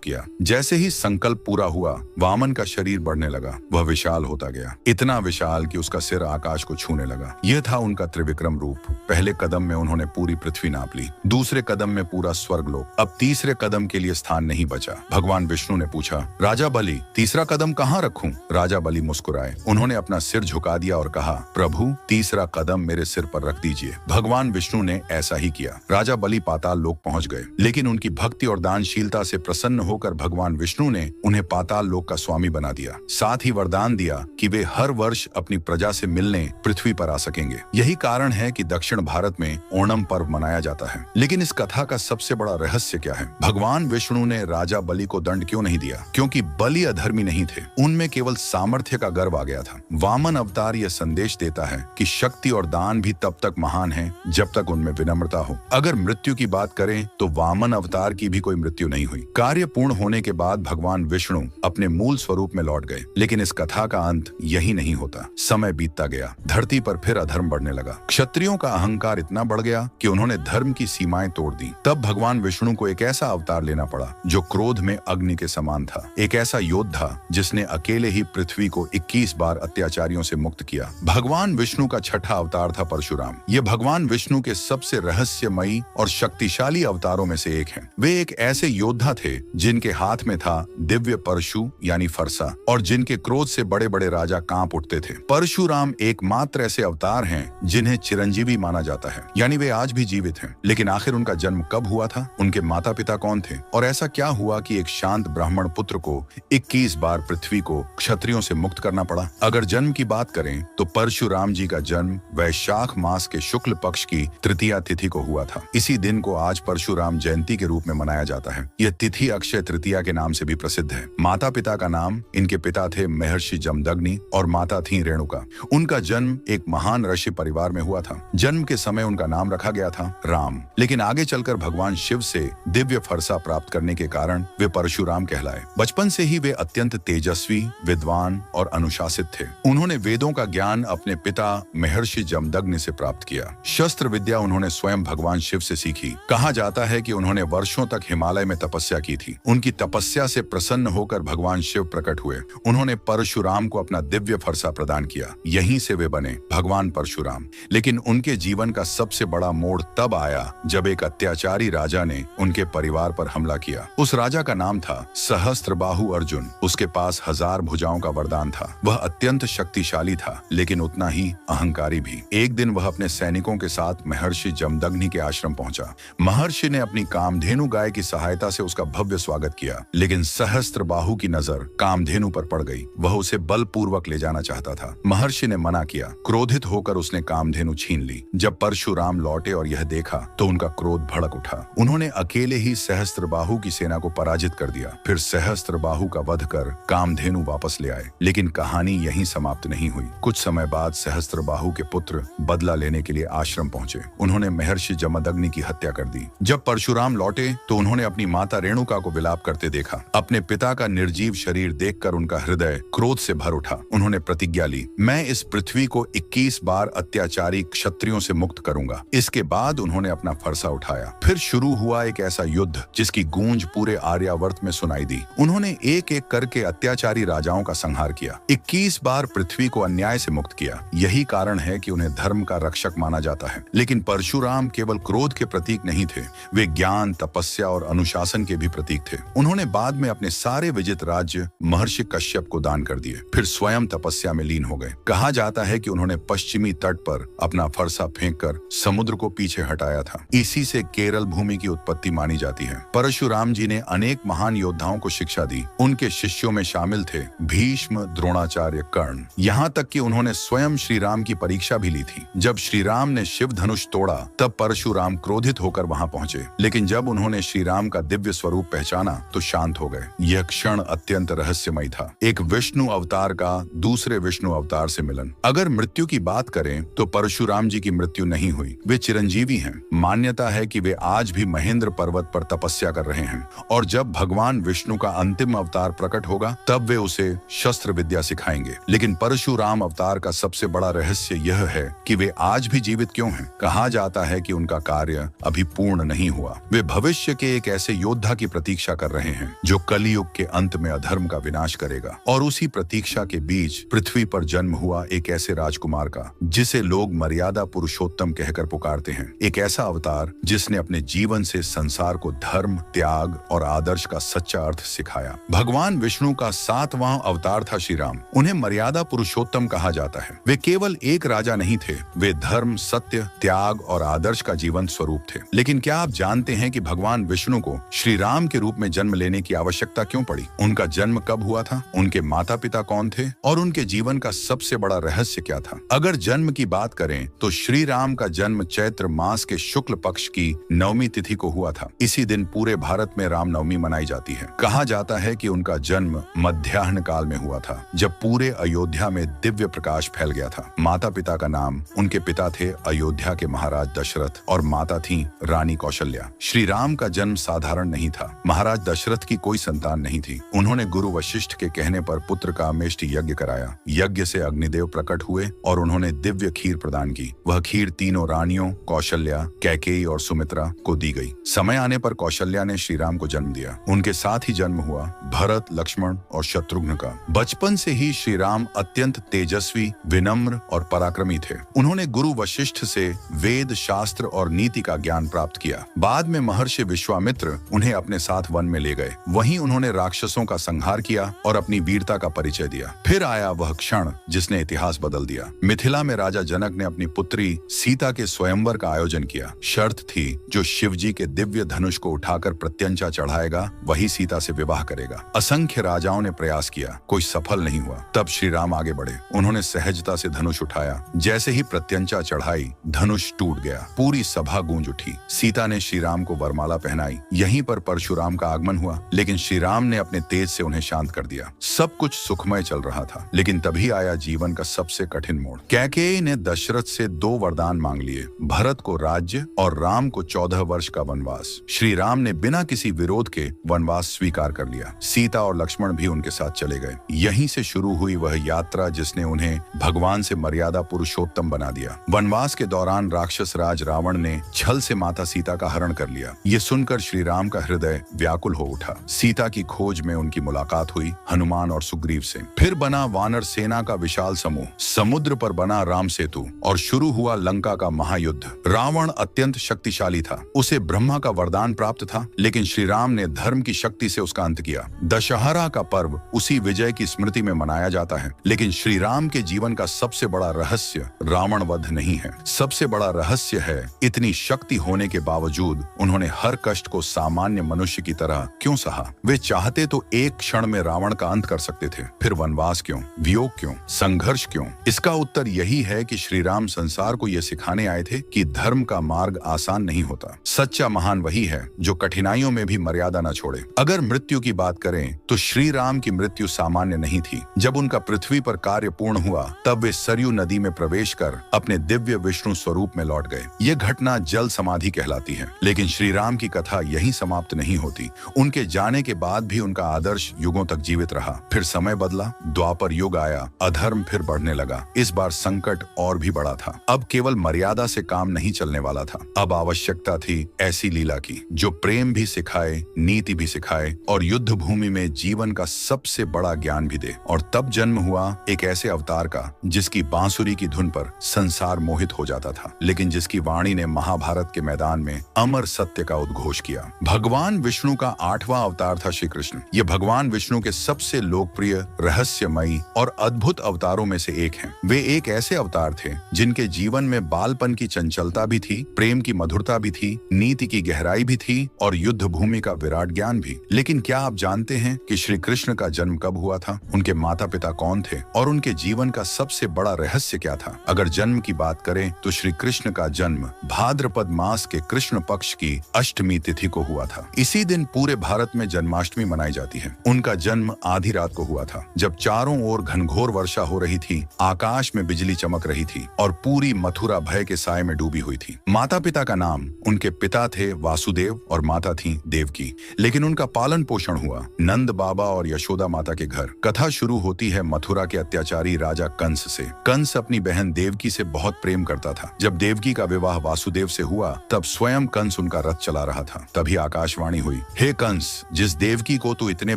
Speaker 1: किया। जैसे ही संकल्प पूरा हुआ, वामन का शरीर बढ़ने लगा। वह विशाल होता गया, इतना विशाल कि उसका सिर आकाश को छूने लगा। यह था उनका त्रिविक्रम रूप। पहले कदम में उन्होंने पूरी पृथ्वी नाप ली, दूसरे कदम में पूरा स्वर्गलोक। अब तीसरे कदम के लिए स्थान नहीं बचा। भगवान विष्णु ने पूछा, राजा बलि, तीसरा कदम कहाँ रखूं? राजा बलि मुस्कुराए। उन्होंने अपना सिर झुका दिया और कहा, प्रभु, तीसरा कदम मेरे सिर पर रख दीजिए। भगवान विष्णु ने ऐसा ही किया। राजा बलि पाताल लोक पहुंच गए, लेकिन उनकी भक्ति और दानशीलता से प्रसन्न होकर भगवान विष्णु ने उन्हें पाताल लोक का स्वामी बना दिया। साथ ही वरदान दिया कि वे हर वर्ष अपनी प्रजा से मिलने पृथ्वी पर आ सकेंगे। यही कारण है कि दक्षिण भारत में ओणम पर्व मनाया जाता है। लेकिन इस कथा का सबसे बड़ा रहस्य क्या है? भगवान विष्णु ने राजा बलि को दंड क्यों नहीं दिया? क्योंकि बलि अधर्मी नहीं थे, उनमें केवल सामर्थ्य का गर्व आ गया था। वामन अवतार यह संदेश देता है कि शक्ति और दान भी तब तक महान है जब तक उनमें विनम्रता हो। अगर मृत्यु की बात करें तो वामन अवतार की भी कोई मृत्यु नहीं हुई। कार्य पूर्ण होने के बाद भगवान विष्णु अपने मूल स्वरूप में लौट गए। लेकिन इस कथा का अंत यही नहीं होता। समय बीतता गया, धरती पर फिर अधर्म बढ़ने लगा। क्षत्रियों का अहंकार इतना बढ़ गया कि उन्होंने धर्म की सीमाएं तोड़ दी। तब भगवान विष्णु को एक ऐसा अवतार लेना पड़ा जो क्रोध में अग्नि के समान था। एक ऐसा योद्धा जिसने अकेले ही पृथ्वी को 21 बार अत्याचारियों से मुक्त किया। भगवान विष्णु का छठा अवतार था परशुराम। ये भगवान विष्णु के सबसे रहस्यमयी और शक्तिशाली अवतारों में से एक हैं। वे एक ऐसे योद्धा थे जिनके हाथ में था दिव्य परशु यानी फरसा, और जिनके क्रोध से बड़े बड़े राजा कांप उठते थे। परशुराम एकमात्र ऐसे अवतार हैं जिन्हें चिरंजीवी माना जाता है, यानी वे आज भी जीवित हैं। लेकिन आखिर उनका जन्म कब हुआ था? उनके माता पिता कौन थे? और ऐसा क्या हुआ कि एक शांत ब्राह्मण पुत्र को 21 बार पृथ्वी को क्षत्रियों से मुक्त करना पड़ा? अगर जन्म की बात करें तो परशुराम जी का जन्म वैशाख मास के शुक्ल पक्ष की तृतीया तिथि को हुआ था। इसी दिन को आज परशुराम जयंती के रूप में मनाया जाता है। यह तिथि अक्षय तृतीया के नाम से भी प्रसिद्ध है। माता पिता का नाम, इनके पिता थे महर्षि जमदग्नि और माता थी रेणुका। उनका जन्म एक महान ऋषि परिवार में हुआ था। जन्म के समय उनका नाम रखा गया था राम। लेकिन आगे चलकर भगवान शिव से दिव्य फरसा प्राप्त करने के कारण वे परशुराम कहलाए। बचपन से ही वे अत्यंत तेजस्वी, विद्वान और अनुशासित थे। उन्होंने वेदों का ज्ञान अपने पिता महर्षि जमदग्नि से प्राप्त किया। शस्त्र विद्या उन्होंने स्वयं भगवान शिव से सीखी। कहा जाता है कि उन्होंने वर्षों तक हिमालय में तपस्या की थी। उनकी तपस्या से प्रसन्न होकर भगवान शिव प्रकट हुए। उन्होंने परशुराम को अपना दिव्य फरसा प्रदान किया। यहीं से वे बने भगवान परशुराम। लेकिन उनके जीवन का सबसे बड़ा मोड़ तब आया जब एक अत्याचारी राजा ने उनके परिवार पर हमला किया। उस राजा का नाम था सहस्त्रबाहु अर्जुन। उसके पास 1000 भुजाओं का वरदान था। वह अत्यंत शक्तिशाली था, लेकिन उतना ही अहंकारी भी। एक दिन वह अपने सैनिकों के साथ महर्षि जमदग्नि के आश्रम पहुंचा। महर्षि ने अपनी कामधेनु गाय की सहायता से उसका भव्य स्वागत किया, लेकिन सहस्त्रबाहु की नजर कामधेनु पर पड़ गई। वह उसे बलपूर्वक ले जाना चाहता था। महर्षि ने मना किया। क्रोधित होकर उसने कामधेनु छीन ली। जब परशुराम लौटे और यह देखा तो उनका क्रोध भड़क उठा। उन्होंने अकेले ही सहस्त्रबाहु की सेना को पराजित कर दिया। फिर सहस्त्रबाहु का वध कर कामधेनु वापस ले आए। लेकिन कहानी यहीं समाप्त नहीं हुई। कुछ समय बाद सहस्त्रबाहु के पुत्र बदला लेने के लिए आश्रम पहुंचे। उन्होंने महर्षि जमदग्नि की हत्या कर दी। जब परशुराम लौटे तो उन्होंने अपनी माता रेणुका को विलाप करते देखा। अपने पिता का निर्जीव शरीर देखकर उनका हृदय क्रोध से भर उठा। उन्होंने प्रतिज्ञा ली, मैं इस पृथ्वी को 21 बार अत्याचारी क्षत्रियों से मुक्त करूंगा। इसके बाद उन्होंने अपना फरसा उठाया। फिर शुरू हुआ एक ऐसा युद्ध जिसकी गूंज पूरे आर्यावर्त में सुनाई दी। उन्होंने एक एक करके अत्याचारी राजाओं का संहार किया। 21 बार पृथ्वी को अन्याय से मुक्त किया। यही कारण है कि उन्हें धर्म का रक्षक माना जाता है। लेकिन परशुराम केवल क्रोध के प्रतीक नहीं थे, वे ज्ञान, तपस्या और अनुशासन के भी प्रतीक थे। उन्होंने बाद में अपने सारे विजित राज्य महर्षि कश्यप को दान कर दिए। फिर स्वयं तपस्या में लीन हो गए। कहा जाता है कि उन्होंने पश्चिमी तट पर अपना फरसा फेंककर समुद्र को पीछे हटाया था। इसी से केरल भूमि की उत्पत्ति मानी जाती है। परशुराम जी ने अनेक महान योद्धाओं को शिक्षा दी। उनके शिष्यों में शामिल थे भीष्म, द्रोणाचार्य, कर्ण। यहाँ तक कि उन्होंने स्वयं श्री राम की परीक्षा भी ली थी। जब श्री राम ने शिव धनुष तोड़ा तब परशुराम क्रोधित होकर वहां पहुंचे। लेकिन जब उन्होंने श्री राम का दिव्य स्वरूप पहचाना तो शांत हो गए। यह क्षण अत्यंत रहस्यमय था। एक विष्णु अवतार का दूसरे विष्णु अवतार से मिलन। अगर मृत्यु की बात करें तो परशुराम जी की मृत्यु नहीं हुई। वे चिरंजीवी हैं। मान्यता है कि वे आज भी महेंद्र पर्वत पर तपस्या कर रहे हैं, और जब भगवान विष्णु का अंतिम अवतार प्रकट होगा तब वे उसे शस्त्र विद्या सिखाएंगे। लेकिन परशुराम अवतार का सबसे बड़ा रहस्य यह है कि वे आज भी जीवित क्यों हैं। हैं। कहा जाता है कि उनका कार्य अभी पूर्ण नहीं हुआ। वे भविष्य के एक ऐसे योद्धा की प्रतीक्षा कर रहे हैं जो कलयुग के अंत में अधर्म का विनाश करेगा। और उसी प्रतीक्षा के बीच पृथ्वी पर जन्म हुआ एक ऐसे राजकुमार का जिसे लोग मर्यादा पुरुषोत्तम कहकर पुकारते हैं। एक ऐसा अवतार जिसने अपने जीवन से संसार को धर्म, त्याग और आदर्श का सच्चा अर्थ सिखाया। भगवान विष्णु का 7वां अवतार था श्री राम। उन्हें मर्यादा पुरुषोत्तम कहा जाता है। वे केवल एक राजा नहीं थे, वे धर्म, सत्य, त्याग और आदर्श का जीवंत स्वरूप थे। लेकिन क्या आप जानते हैं कि भगवान विष्णु को श्री राम के रूप में जन्म लेने की आवश्यकता क्यों पड़ी? उनका जन्म कब हुआ था? उनके माता पिता कौन थे? और उनके जीवन का सबसे बड़ा रहस्य क्या था? अगर जन्म की बात करें तो श्री राम का जन्म चैत्र मास के शुक्ल पक्ष की नवमी तिथि को हुआ था। इसी दिन पूरे भारत में रामनवमी मनाई जाती है। कहा जाता है कि उनका जन्म मध्याह्न काल में हुआ था, जब पूरे अयोध्या में दिव्य प्रकाश फैल गया था। माता पिता का नाम, उनके पिता थे अयोध्या के महाराज दशरथ और माता थी रानी कौशल्या। श्री राम का जन्म साधारण नहीं था। महाराज दशरथ की कोई संतान नहीं थी। उन्होंने गुरु वशिष्ठ के कहने पर पुत्र का अमेष्टि यज्ञ कराया। यज्ञ से अग्निदेव प्रकट हुए और उन्होंने दिव्य खीर प्रदान की। वह खीर तीनों रानियों कौशल्या, कैकेयी और सुमित्रा को दी गई। समय आने पर कौशल्या ने श्री राम को जन्म दिया। उनके साथ ही जन्म हुआ भरत, लक्ष्मण और शत्रुघ्न का। बचपन से ही श्री राम अत्यंत तेजस्वी, विनम्र और पराक्रमी थे। उन्होंने गुरु वशिष्ठ से वेद, शास्त्र और नीति का ज्ञान प्राप्त किया। बाद में महर्षि विश्वामित्र उन्हें अपने साथ वन में ले गए। वहीं उन्होंने राक्षसों का संहार किया और अपनी वीरता का परिचय दिया। फिर आया वह क्षण जिसने इतिहास बदल दिया। मिथिला में राजा जनक ने अपनी पुत्री सीता के स्वयंवर का आयोजन किया। शर्त थी, जो शिवजी के दिव्य धनुष को उठाकर प्रत्यंचा चढ़ाएगा वही सीता से विवाह करेगा। असंख्य राजाओं ने प्रयास किया, कोई सफल नहीं हुआ। तब श्री राम आगे बढ़े। उन्होंने सहजता से धनुष उठाया। जैसे ही प्रत्यंचा चढ़ाई, धनुष टूट गया। पूरी सभा गूंज उठी। सीता ने श्री राम को वरमाला पहनाई। यहीं पर परशुराम का आगमन हुआ, लेकिन श्री राम ने अपने तेज से उन्हें शांत कर दिया। सब कुछ सुखमय चल रहा था, लेकिन तभी आया जीवन का सबसे कठिन मोड़। कैकेयी ने दशरथ से 2 वरदान मांग लिए, भरत को राज्य और राम को 14 वर्ष का वनवास। श्री राम ने बिना किसी विरोध के वनवास स्वीकार कर लिया। सीता और लक्ष्मण भी उनके साथ चले गए। यहीं से शुरू हुई वह यात्रा जिसने उन्हें भगवान से मर्यादा पुरुषोत्तम बना दिया। वनवास के दौरान राक्षस राज रावण ने छल से माता सीता का हरण कर लिया। ये सुनकर श्री राम का हृदय व्याकुल हो उठा। सीता की खोज में उनकी मुलाकात हुई हनुमान और सुग्रीव से। फिर बना वानर सेना का विशाल समूह, समुद्र पर बना राम सेतु और शुरू हुआ लंका का महायुद्ध। रावण अत्यंत शक्तिशाली था, उसे ब्रह्मा का वरदान प्राप्त था, लेकिन श्री राम ने धर्म की शक्ति से उसका अंत किया। दशहरा का पर्व उसी विजय की स्मृति में मनाया जाता है। लेकिन श्री राम के जीवन का सबसे बड़ा रहस्य रावण वध नहीं है। सबसे बड़ा रहस्य है, इतनी शक्ति होने के बावजूद उन्होंने हर कष्ट को सामान्य मनुष्य की तरह क्यों सहा? वे चाहते तो एक क्षण में रावण का अंत कर सकते थे। फिर वनवास क्यों? वियोग क्यों? संघर्ष क्यों? इसका उत्तर यही है कि श्री राम संसार को यह सिखाने आए थे कि धर्म का मार्ग आसान नहीं होता। सच्चा महान वही है जो कठिनाइयों में भी मर्यादा न छोड़े। अगर मृत्यु की बात करें तो श्री राम की मृत्यु सामान्य नहीं थी। जब उनका पृथ्वी पर कार्य पूर्ण हुआ, तब वे सरयू नदी में प्रवेश कर अपने दिव्य विष्णु स्वरूप में लौट गए। ये घटना जल समाधि कहलाती है। लेकिन श्री राम की कथा यहीं समाप्त नहीं होती। उनके जाने के बाद भी उनका आदर्श युगों तक जीवित रहा। फिर समय बदला, द्वापर युग आया, अधर्म फिर बढ़ने लगा। इस बार संकट और भी बड़ा था। अब केवल मर्यादा से काम नहीं चलने वाला था। अब आवश्यकता थी ऐसी लीला की जो प्रेम भी सिखाए, नीति भी सिखाए और युद्ध भूमि में जीवन का सबसे बड़ा ज्ञान भी दे। और तब जन्म हुआ एक ऐसे अवतार का जिसकी बांसुरी की धुन पर संसार मोहित हो जाता था, लेकिन जिसकी वाणी ने महाभारत के मैदान में अमर सत्य का उद्घोष किया। भगवान विष्णु का 8वां अवतार था श्री कृष्ण। ये भगवान विष्णु के सबसे लोकप्रिय, रहस्यमयी और अद्भुत अवतारों में से एक हैं। वे एक ऐसे अवतार थे जिनके जीवन में बालपन की चंचलता भी थी, प्रेम की मधुरता भी थी, नीति की गहराई भी थी और युद्ध भूमि का विराट ज्ञान भी। लेकिन क्या आप जानते हैं कि श्री कृष्ण का जन्म कब हुआ था? उनके माता पिता कौन थे और उनके जीवन का सबसे बड़ा रहस्य क्या था? अगर जन्म की बात करें तो श्री कृष्ण का जन्म भाद्रपद मास के कृष्ण पक्ष की अष्टमी तिथि को हुआ था। इसी दिन पूरे भारत में जन्माष्टमी मनाई जाती है। उनका जन्म आधी रात को हुआ था, जब चारों ओर घनघोर वर्षा हो रही थी, आकाश में बिजली चमक रही थी और पूरी मथुरा भय के साए में डूबी हुई थी। माता पिता का नाम, उनके पिता थे वासुदेव और माता थी देवकी। लेकिन उनका पालन पोषण हुआ नंद बाबा और यशोदा माता के घर। कथा शुरू होती है मथुरा के अत्याचारी राजा कंस से। कंस अपनी बहन देवकी से बहुत प्रेम करता था, था। जब देवकी का विवाह वासुदेव से हुआ तब स्वयं कंस उनका रथ चला रहा था। तभी आकाशवाणी हुई, हे कंस, जिस देवकी को तू इतने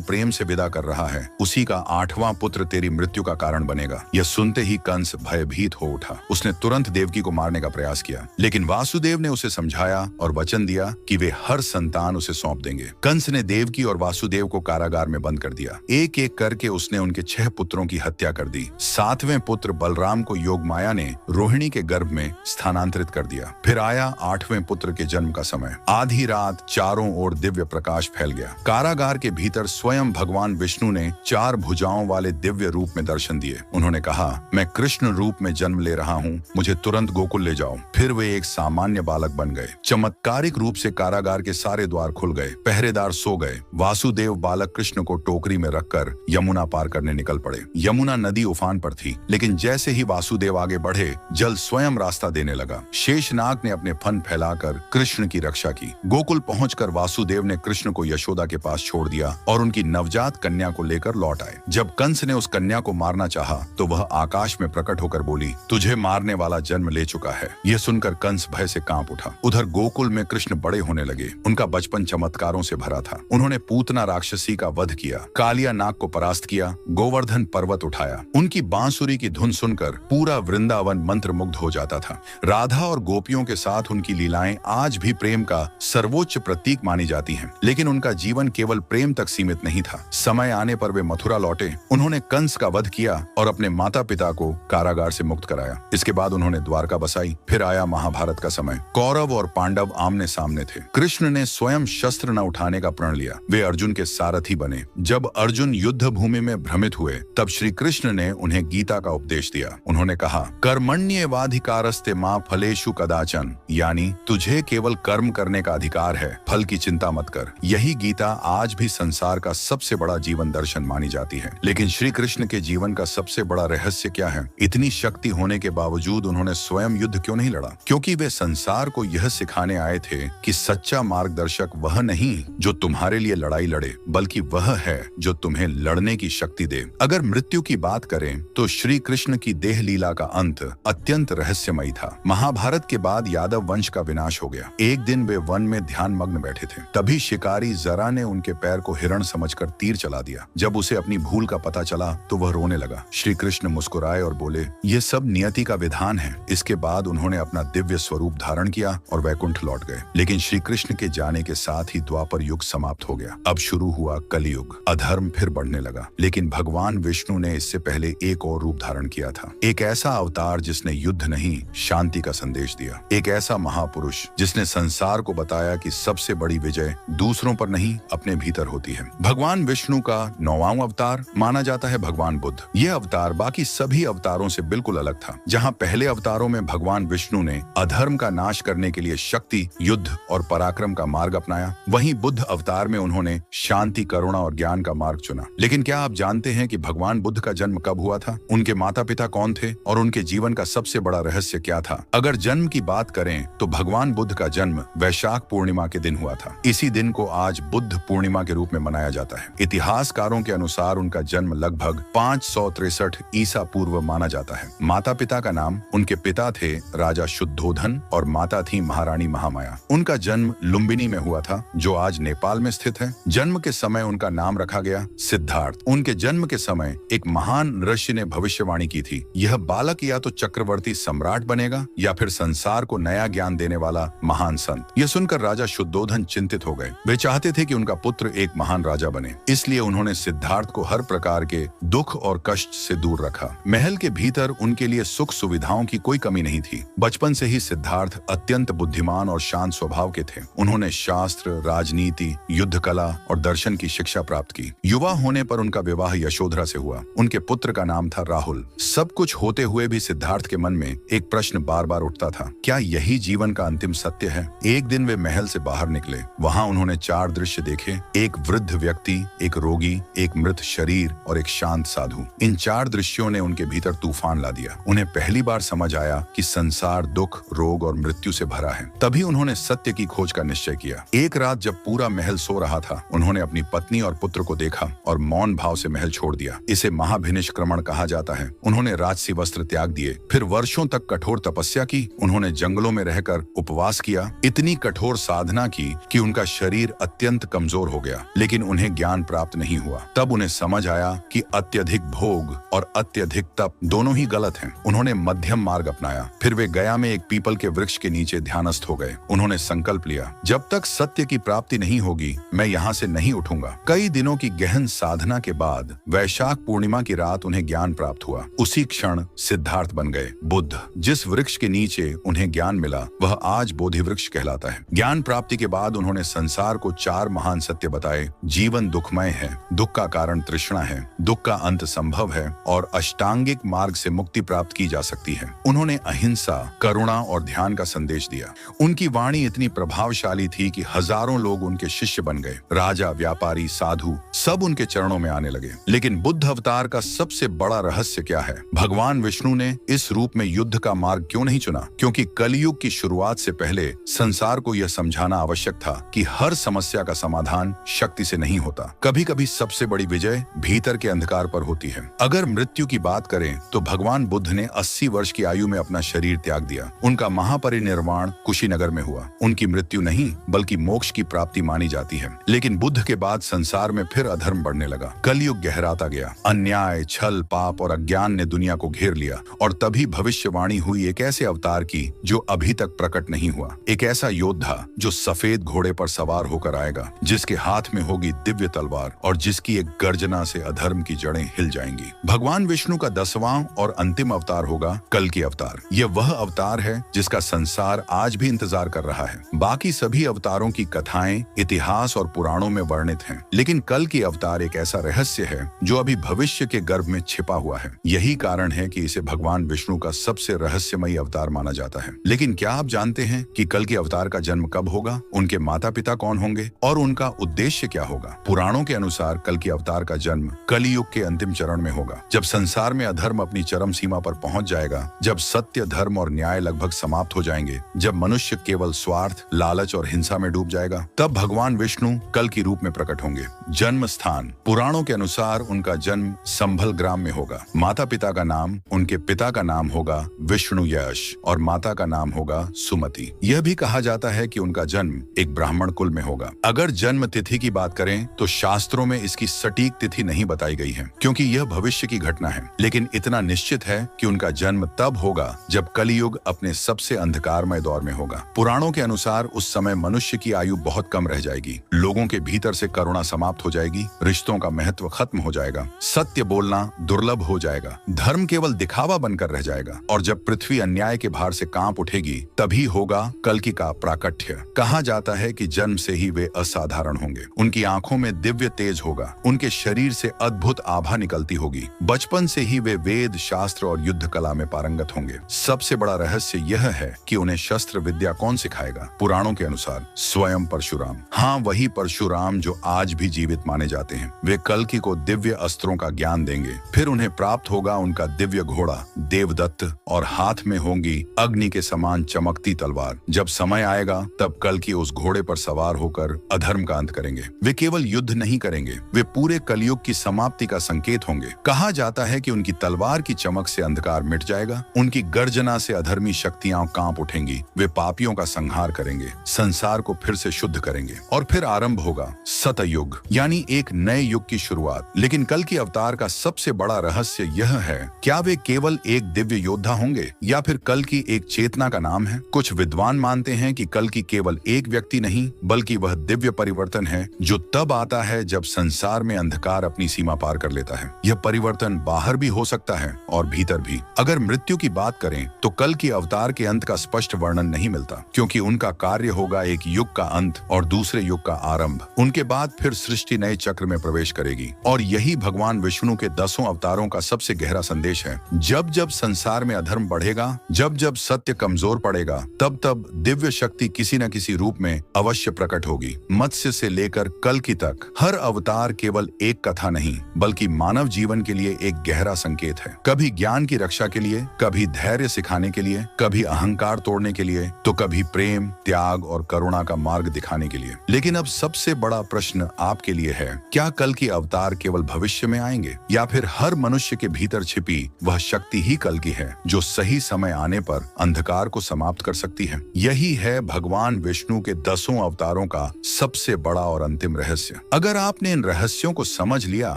Speaker 1: प्रेम से विदा कर रहा है उसी का 8वां पुत्र तेरी मृत्यु का कारण बनेगा। यह सुनते ही कंस भयभीत हो उठा। उसने तुरंत देवकी को मारने का प्रयास किया, लेकिन वासुदेव ने उसे समझाया और वचन दिया कि वे हर संतान उसे सौंप देंगे। कंस ने देवकी और वासुदेव को कारागार में बंद कर दिया। एक एक करके उसने उनके 6 पुत्रों की हत्या कर दी। 7वें पुत्र बलराम को योगमाया ने रोहिणी के गर्भ में स्थानांतरित कर दिया। फिर आया 8वें पुत्र के जन्म का समय। आधी रात चारों ओर दिव्य प्रकाश फैल गया। कारागार के भीतर स्वयं भगवान विष्णु ने 4 भुजाओं वाले दिव्य रूप में दर्शन दिए। उन्होंने कहा, मैं कृष्ण रूप में जन्म ले रहा हूँ, मुझे तुरंत गोकुल ले जाओ। फिर वे एक सामान्य बालक बन गए। चमत्कारिक रूप से कारागार के सारे द्वार खुल गए। पहरेदार सो गए। वासुदेव बालक कृष्ण को टोकरी में रखकर यमुना पार करने निकल पड़े। यमुना नदी उफान पर थी, लेकिन जैसे ही वासुदेव आगे बढ़े जल स्वयं रास्ता देने लगा। शेषनाग ने अपने फन फैलाकर कृष्ण की रक्षा की। गोकुल पहुंचकर वासुदेव ने कृष्ण को यशोदा के पास छोड़ दिया और उनकी नवजात कन्या को लेकर लौट आए। जब कंस ने उस कन्या को मारना चाहा तो वह आकाश में प्रकट होकर बोली, तुझे मारने वाला जन्म ले चुका है। यह सुनकर कंस भय से कांप उठा। उधर गोकुल में कृष्ण बड़े होने लगे। उनका बचपन चमत्कारों से भरा था। उन्होंने पूतना राक्षसी का वध किया, कालिया नाग को परास्त किया, गोवर्धन पर्वत उठाया। उनकी बांसुरी की धुन सुनकर पूरा वृंदावन मंत्रमुग्ध हो जाता था। राधा और गोपियों के साथ उनकी लीलाएं आज भी प्रेम का सर्वोच्च प्रतीक मानी जाती हैं। लेकिन उनका जीवन केवल प्रेम तक सीमित नहीं था। समय आने पर वे मथुरा लौटे। उन्होंने कंस का वध किया और अपने माता पिता को कारागार से मुक्त कराया। इसके बाद उन्होंने द्वारका बसाई। फिर आया महाभारत का समय। कौरव और पांडव आमने सामने थे। कृष्ण ने स्वयं शस्त्र न उठाने का प्रण लिया। वे अर्जुन के सारथी बने। जब अर्जुन युद्ध भूमि में भ्रमित हुए तब श्री कृष्ण ने उन्हें गीता का उपदेश दिया। उन्होंने कहा, कर्मण्येवाधिकारस्ते मां फलेषु कदाचन, यानी तुझे केवल कर्म करने का अधिकार है, फल की चिंता मत कर। यही गीता आज भी संसार का सबसे बड़ा जीवन दर्शन मानी जाती है। लेकिन श्री कृष्ण के जीवन का सबसे बड़ा रहस्य क्या है? इतनी शक्ति होने के बावजूद उन्होंने स्वयं युद्ध क्यों नहीं लड़ा? क्योंकि वे संसार को यह सिखाने आए थे कि सच्चा मार्गदर्शक वह नहीं जो तुम्हारे लिए लड़ाई लड़े, बल्कि वह है जो तुम्हें लड़ने की शक्ति दे। अगर मृत्यु की बात करें तो श्री कृष्ण की देह लीला का अंत अत्यंत रहस्यमयी था। महाभारत के बाद यादव वंश का विनाश हो गया। एक दिन वे वन में ध्यान मग्न बैठे थे। तभी शिकारी जरा ने उनके पैर को हिरण समझकर तीर चला दिया। जब उसे अपनी भूल का पता चला तो वह रोने लगा। श्री कृष्ण मुस्कुराए और बोले, ये सब नियति का विधान है। इसके बाद उन्होंने अपना दिव्य स्वरूप धारण किया और वैकुंठ लौट गए। लेकिन श्री कृष्ण के जाने के साथ ही द्वापर युग समाप्त हो गया। अब शुरू हुआ कलियुग। अधर्म फिर बढ़ने लगा। लेकिन भगवान विष्णु ने इससे पहले एक और रूप धारण किया था। एक ऐसा अवतार जिसने युद्ध नहीं, शांति का संदेश दिया। एक ऐसा महापुरुष जिसने संसार को बताया कि सबसे बड़ी विजय दूसरों पर नहीं, अपने भीतर होती है। भगवान विष्णु का 9वां अवतार माना जाता है भगवान बुद्ध। यह अवतार बाकी सभी अवतारों से बिल्कुल अलग था। जहाँ पहले अवतारों में भगवान विष्णु ने अधर्म का नाश करने के लिए शक्ति, युद्ध और पराक्रम का मार्ग अपनाया, वहीं बुद्ध अवतार में उन्होंने शांति, करुणा और ज्ञान का मार्ग चुना। लेकिन क्या आप जानते हैं कि भगवान बुद्ध का जन्म कब हुआ था? उनके माता पिता कौन थे और उनके जीवन का सबसे बड़ा रहस्य क्या था? अगर जन्म की बात करें तो भगवान बुद्ध का जन्म वैशाख पूर्णिमा के दिन हुआ था। इसी दिन को आज बुद्ध पूर्णिमा के रूप में मनाया जाता है। इतिहासकारों के अनुसार उनका जन्म लगभग 563 ईसा पूर्व माना जाता है। माता पिता का नाम, उनके पिता थे राजा शुद्धोधन और माता थी महारानी महामाया। उनका जन्म लुम्बिनी में हुआ था जो आज नेपाल में स्थित है। जन्म के समय उनका नाम रखा गया सिद्धार्थ। उनके जन्म के समय एक महान ऋषि ने भविष्यवाणी की थी, यह बालक या तो चक्रवर्ती सम्राट बनेगा या फिर संसार को नया ज्ञान देने वाला महान संत। यह सुनकर राजा शुद्धोधन चिंतित हो गए। वे चाहते थे कि उनका पुत्र एक महान राजा बने, इसलिए उन्होंने सिद्धार्थ को हर प्रकार के दुख और कष्ट से दूर रखा। महल के भीतर उनके लिए सुख सुविधाओं की कोई कमी नहीं थी। बचपन से ही सिद्धार्थ अत्यंत बुद्धिमान और शांत स्वभाव के थे। उन्होंने शास्त्र, राजनीति, युद्ध कला और दर्शन की शिक्षा प्राप्त की। युवा होने पर उनका विवाह यशोधरा से हुआ। उनके पुत्र का नाम था राहुल। सब कुछ होते हुए भी सिद्धार्थ के मन में एक प्रश्न बार बार उठता था, क्या यही जीवन का अंतिम सत्य है? एक दिन वे महल से बाहर निकले। वहां उन्होंने 4 दृश्य देखे, एक वृद्ध व्यक्ति, एक रोगी, एक मृत शरीर और एक शांत साधु। इन 4 दृश्यों ने उनके भीतर तूफान ला दिया। उन्हें पहली बार समझ आया कि संसार दुख, रोग और मृत्यु से भरा है। तभी उन्होंने सत्य की खोज का निश्चय किया। एक रात जब पूरा महल सो रहा था, उन्होंने अपनी पत्नी और पुत्र को देखा और मौन भाव से महल छोड़ दिया। इसे महाभिनिष्क्रमण कहा जाता है। उन्होंने राजसी वस्त्र त्याग दिए, फिर वर्षों तक कठोर कठोर तपस्या की, उन्होंने जंगलों में रहकर उपवास किया, इतनी कठोर साधना की कि उनका शरीर अत्यंत कमजोर हो गया, लेकिन उन्हें ज्ञान प्राप्त नहीं हुआ। तब उन्हें समझ आया कि अत्यधिक भोग और अत्यधिक तप दोनों ही गलत हैं। उन्होंने मध्यम मार्ग अपनाया। फिर वे गया में एक पीपल के वृक्ष के नीचे ध्यानस्थ हो गए। उन्होंने संकल्प लिया, जब तक सत्य की प्राप्ति नहीं होगी मैं यहाँ से नहीं उठूंगा। कई दिनों की गहन साधना के बाद वैशाख पूर्णिमा की रात उन्हें ज्ञान प्राप्त हुआ। उसी क्षण सिद्धार्थ बन गए बुद्ध। जिस वृक्ष के नीचे उन्हें ज्ञान मिला वह आज बोधि वृक्ष कहलाता है। ज्ञान प्राप्ति के बाद उन्होंने संसार को 4 महान सत्य बताए। जीवन दुखमय है, दुख का कारण तृष्णा है, दुख का अंत संभव है और अष्टांगिक मार्ग से मुक्ति प्राप्त की जा सकती है। उन्होंने अहिंसा, करुणा और ध्यान का संदेश दिया। उनकी वाणी इतनी प्रभावशाली थी कि हजारों लोग उनके शिष्य बन गए। राजा, व्यापारी, साधु सब उनके चरणों में आने लगे। लेकिन बुद्ध अवतार का सबसे बड़ा रहस्य क्या है? भगवान विष्णु ने इस रूप में युद्ध का मार्ग क्यों नहीं चुना? क्योंकि कलयुग की शुरुआत से पहले संसार को यह समझाना आवश्यक था कि हर समस्या का समाधान शक्ति से नहीं होता। कभी कभी सबसे बड़ी विजय भीतर के अंधकार पर होती है। अगर मृत्यु की बात करें तो भगवान बुद्ध ने 80 वर्ष की आयु में अपना शरीर त्याग दिया। उनका महापरिनिर्वाण कुशीनगर में हुआ। उनकी मृत्यु नहीं बल्कि मोक्ष की प्राप्ति मानी जाती है। लेकिन बुद्ध के बाद संसार में फिर अधर्म बढ़ने लगा। कलयुग गहराता गया। अन्याय, छल, पाप और अज्ञान ने दुनिया को घेर लिया और तभी भविष्यवाणी हुई एक ऐसे अवतार की जो अभी तक प्रकट नहीं हुआ। एक ऐसा योद्धा जो सफेद घोड़े पर सवार होकर आएगा, जिसके हाथ में होगी दिव्य तलवार और जिसकी एक गर्जना से अधर्म की जड़ें हिल जाएंगी। भगवान विष्णु का 10वां और अंतिम अवतार होगा कल की अवतार। यह वह अवतार है जिसका संसार आज भी इंतजार कर रहा है। बाकी सभी अवतारों की कथाएं इतिहास और पुराणों में वर्णित हैं, लेकिन कल की अवतार एक ऐसा रहस्य है जो अभी भविष्य के गर्भ में छिपा हुआ है। यही कारण है कि इसे भगवान विष्णु का सबसे रहस्यमयी अवतार माना जाता है। लेकिन क्या आप जानते हैं कि कल के अवतार का जन्म कब होगा, उनके माता पिता कौन होंगे और उनका उद्देश्य क्या होगा? पुराणों के अनुसार कल की अवतार का जन्म कलियुग के अंतिम चरण में होगा, जब संसार में अधर्म अपनी चरम सीमा पर पहुंच जाएगा, जब सत्य, धर्म और न्याय लगभग समाप्त हो जाएंगे, जब मनुष्य केवल स्वार्थ, लालच और हिंसा में डूब जाएगा, तब भगवान विष्णु कल की रूप में प्रकट होंगे। जन्म स्थान पुराणों के अनुसार उनका जन्म संभल ग्राम में होगा। माता पिता का नाम, उनके पिता का नाम होगा विष्णु यश और माता का नाम होगा सुमति। यह भी कहा जाता है कि उनका जन्म एक ब्राह्मण कुल में होगा। अगर जन्म तिथि की बात करें तो शास्त्रों में इसकी सटीक तिथि नहीं बताई गई है, क्योंकि यह भविष्य की घटना है। लेकिन इतना निश्चित है कि उनका जन्म तब होगा जब कलियुग अपने सबसे अंधकारमय दौर में होगा। पुराणों के अनुसार उस समय मनुष्य की आयु बहुत कम रह जाएगी, लोगों के भीतर से करुणा समाप्त हो जाएगी, रिश्तों का महत्व खत्म हो जाएगा, सत्य बोलना दुर्लभ हो जाएगा, धर्म केवल दिखावा बनकर रह जाएगा और जब पृथ्वी अन्याय के भार से कांप उठेगी तभी होगा कल्कि का प्राकट्य। कहा जाता है कि जन्म से ही वे असाधारण होंगे। उनकी आंखों में दिव्य तेज होगा, उनके शरीर से अद्भुत आभा निकलती होगी। बचपन से ही वे वेद, शास्त्र और युद्ध कला में पारंगत होंगे। सबसे बड़ा रहस्य यह है कि उन्हें शस्त्र विद्या कौन सिखाएगा? पुराणों के अनुसार स्वयं परशुराम। हाँ, वही परशुराम जो आज भी जीवित माने जाते हैं। वे कल्कि को दिव्य अस्त्रों का ज्ञान देंगे। फिर उन्हें प्राप्त होगा उनका दिव्य घोड़ा देवदत्त और हाथ में होंगी अग्नि के समान चमकती तलवार। जब समय आएगा तब कल्कि उस घोड़े पर सवार होकर अधर्म का अंत करेंगे। वे केवल युद्ध नहीं करेंगे, वे पूरे कलयुग की समाप्ति का संकेत होंगे। कहा जाता है कि उनकी तलवार की चमक से अंधकार मिट जाएगा, उनकी गर्जना से अधर्मी शक्तियां कांप उठेंगी। वे पापियों का संहार करेंगे, संसार को फिर से शुद्ध करेंगे और फिर आरंभ होगा सतयुग, यानी एक नए युग की शुरुआत। लेकिन कल की अवतार का सबसे बड़ा रहस्य यह है, क्या वे केवल एक दिव्य योद्धा होंगे या फिर कल की एक चेतना का नाम है? कुछ विद्वान मानते हैं कि कल की केवल एक व्यक्ति नहीं बल्कि वह दिव्य परिवर्तन है जो तब आता है जब संसार में अंधकार अपनी सीमा पार कर लेता है। यह परिवर्तन बाहर भी हो सकता है और भीतर भी। अगर मृत्यु की बात करें तो कल की अवतार के अंत का स्पष्ट वर्णन नहीं मिलता, क्योंकि उनका कार्य होगा एक युग का अंत और दूसरे युग का आरंभ। उनके बाद फिर सृष्टि नए चक्र में प्रवेश करेगी और यही भगवान विष्णु के 10 अवतारों का सबसे गहरा संदेश है। जब जब संसार में अधर्म बढ़ेगा, जब जब सत्य कमजोर पड़ेगा, तब तब दिव्य शक्ति किसी न किसी रूप में अवश्य प्रकट होगी। मत्स्य से लेकर कल्कि तक हर अवतार केवल एक कथा नहीं बल्कि मानव जीवन के लिए एक गहरा संकेत है। कभी ज्ञान की रक्षा के लिए, कभी धैर्य सिखाने के लिए, कभी अहंकार तोड़ने के लिए, तो कभी प्रेम, त्याग और करुणा का मार्ग दिखाने के लिए। लेकिन अब सबसे बड़ा प्रश्न आपके लिए है, क्या कल की अवतार केवल भविष्य में आएंगे या फिर हर मनुष्य के भीतर छिपी वह शक्ति ही कल की है जो सही समय आने पर अंधकार को समाप्त कर सकती है। यही है भगवान विष्णु के 10 अवतारों का सबसे बड़ा और अंतिम रहस्य। अगर आपने इन रहस्यों को समझ लिया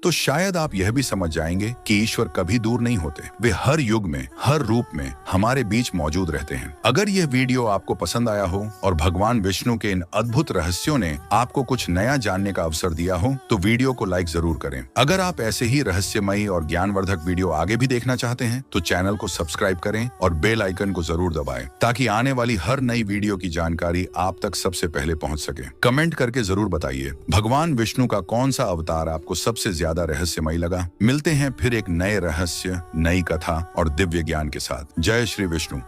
Speaker 1: तो शायद आप यह भी समझ जाएंगे कि ईश्वर कभी दूर नहीं होते। वे हर युग में, हर रूप में हमारे बीच मौजूद रहते हैं। अगर यह वीडियो आपको पसंद आया हो और भगवान विष्णु के इन अद्भुत रहस्यों ने आपको कुछ नया जानने का अवसर दिया हो तो वीडियो को लाइक जरूर करें। अगर आप ऐसे ही रहस्यमयी और ज्ञानवर्धक वीडियो आगे भी देखना चाहते हैं तो चैनल को सब्सक्राइब करें और बेल आइकन को जरूर दबाएं ताकि आने वाली हर नई वीडियो की जानकारी आप तक सबसे पहले पहुंच सके। कमेंट करके जरूर बताइए भगवान विष्णु का कौन सा अवतार आपको सबसे ज्यादा रहस्यमयी लगा। मिलते हैं फिर एक नए रहस्य, नई कथा और दिव्य ज्ञान के साथ। जय श्री विष्णु।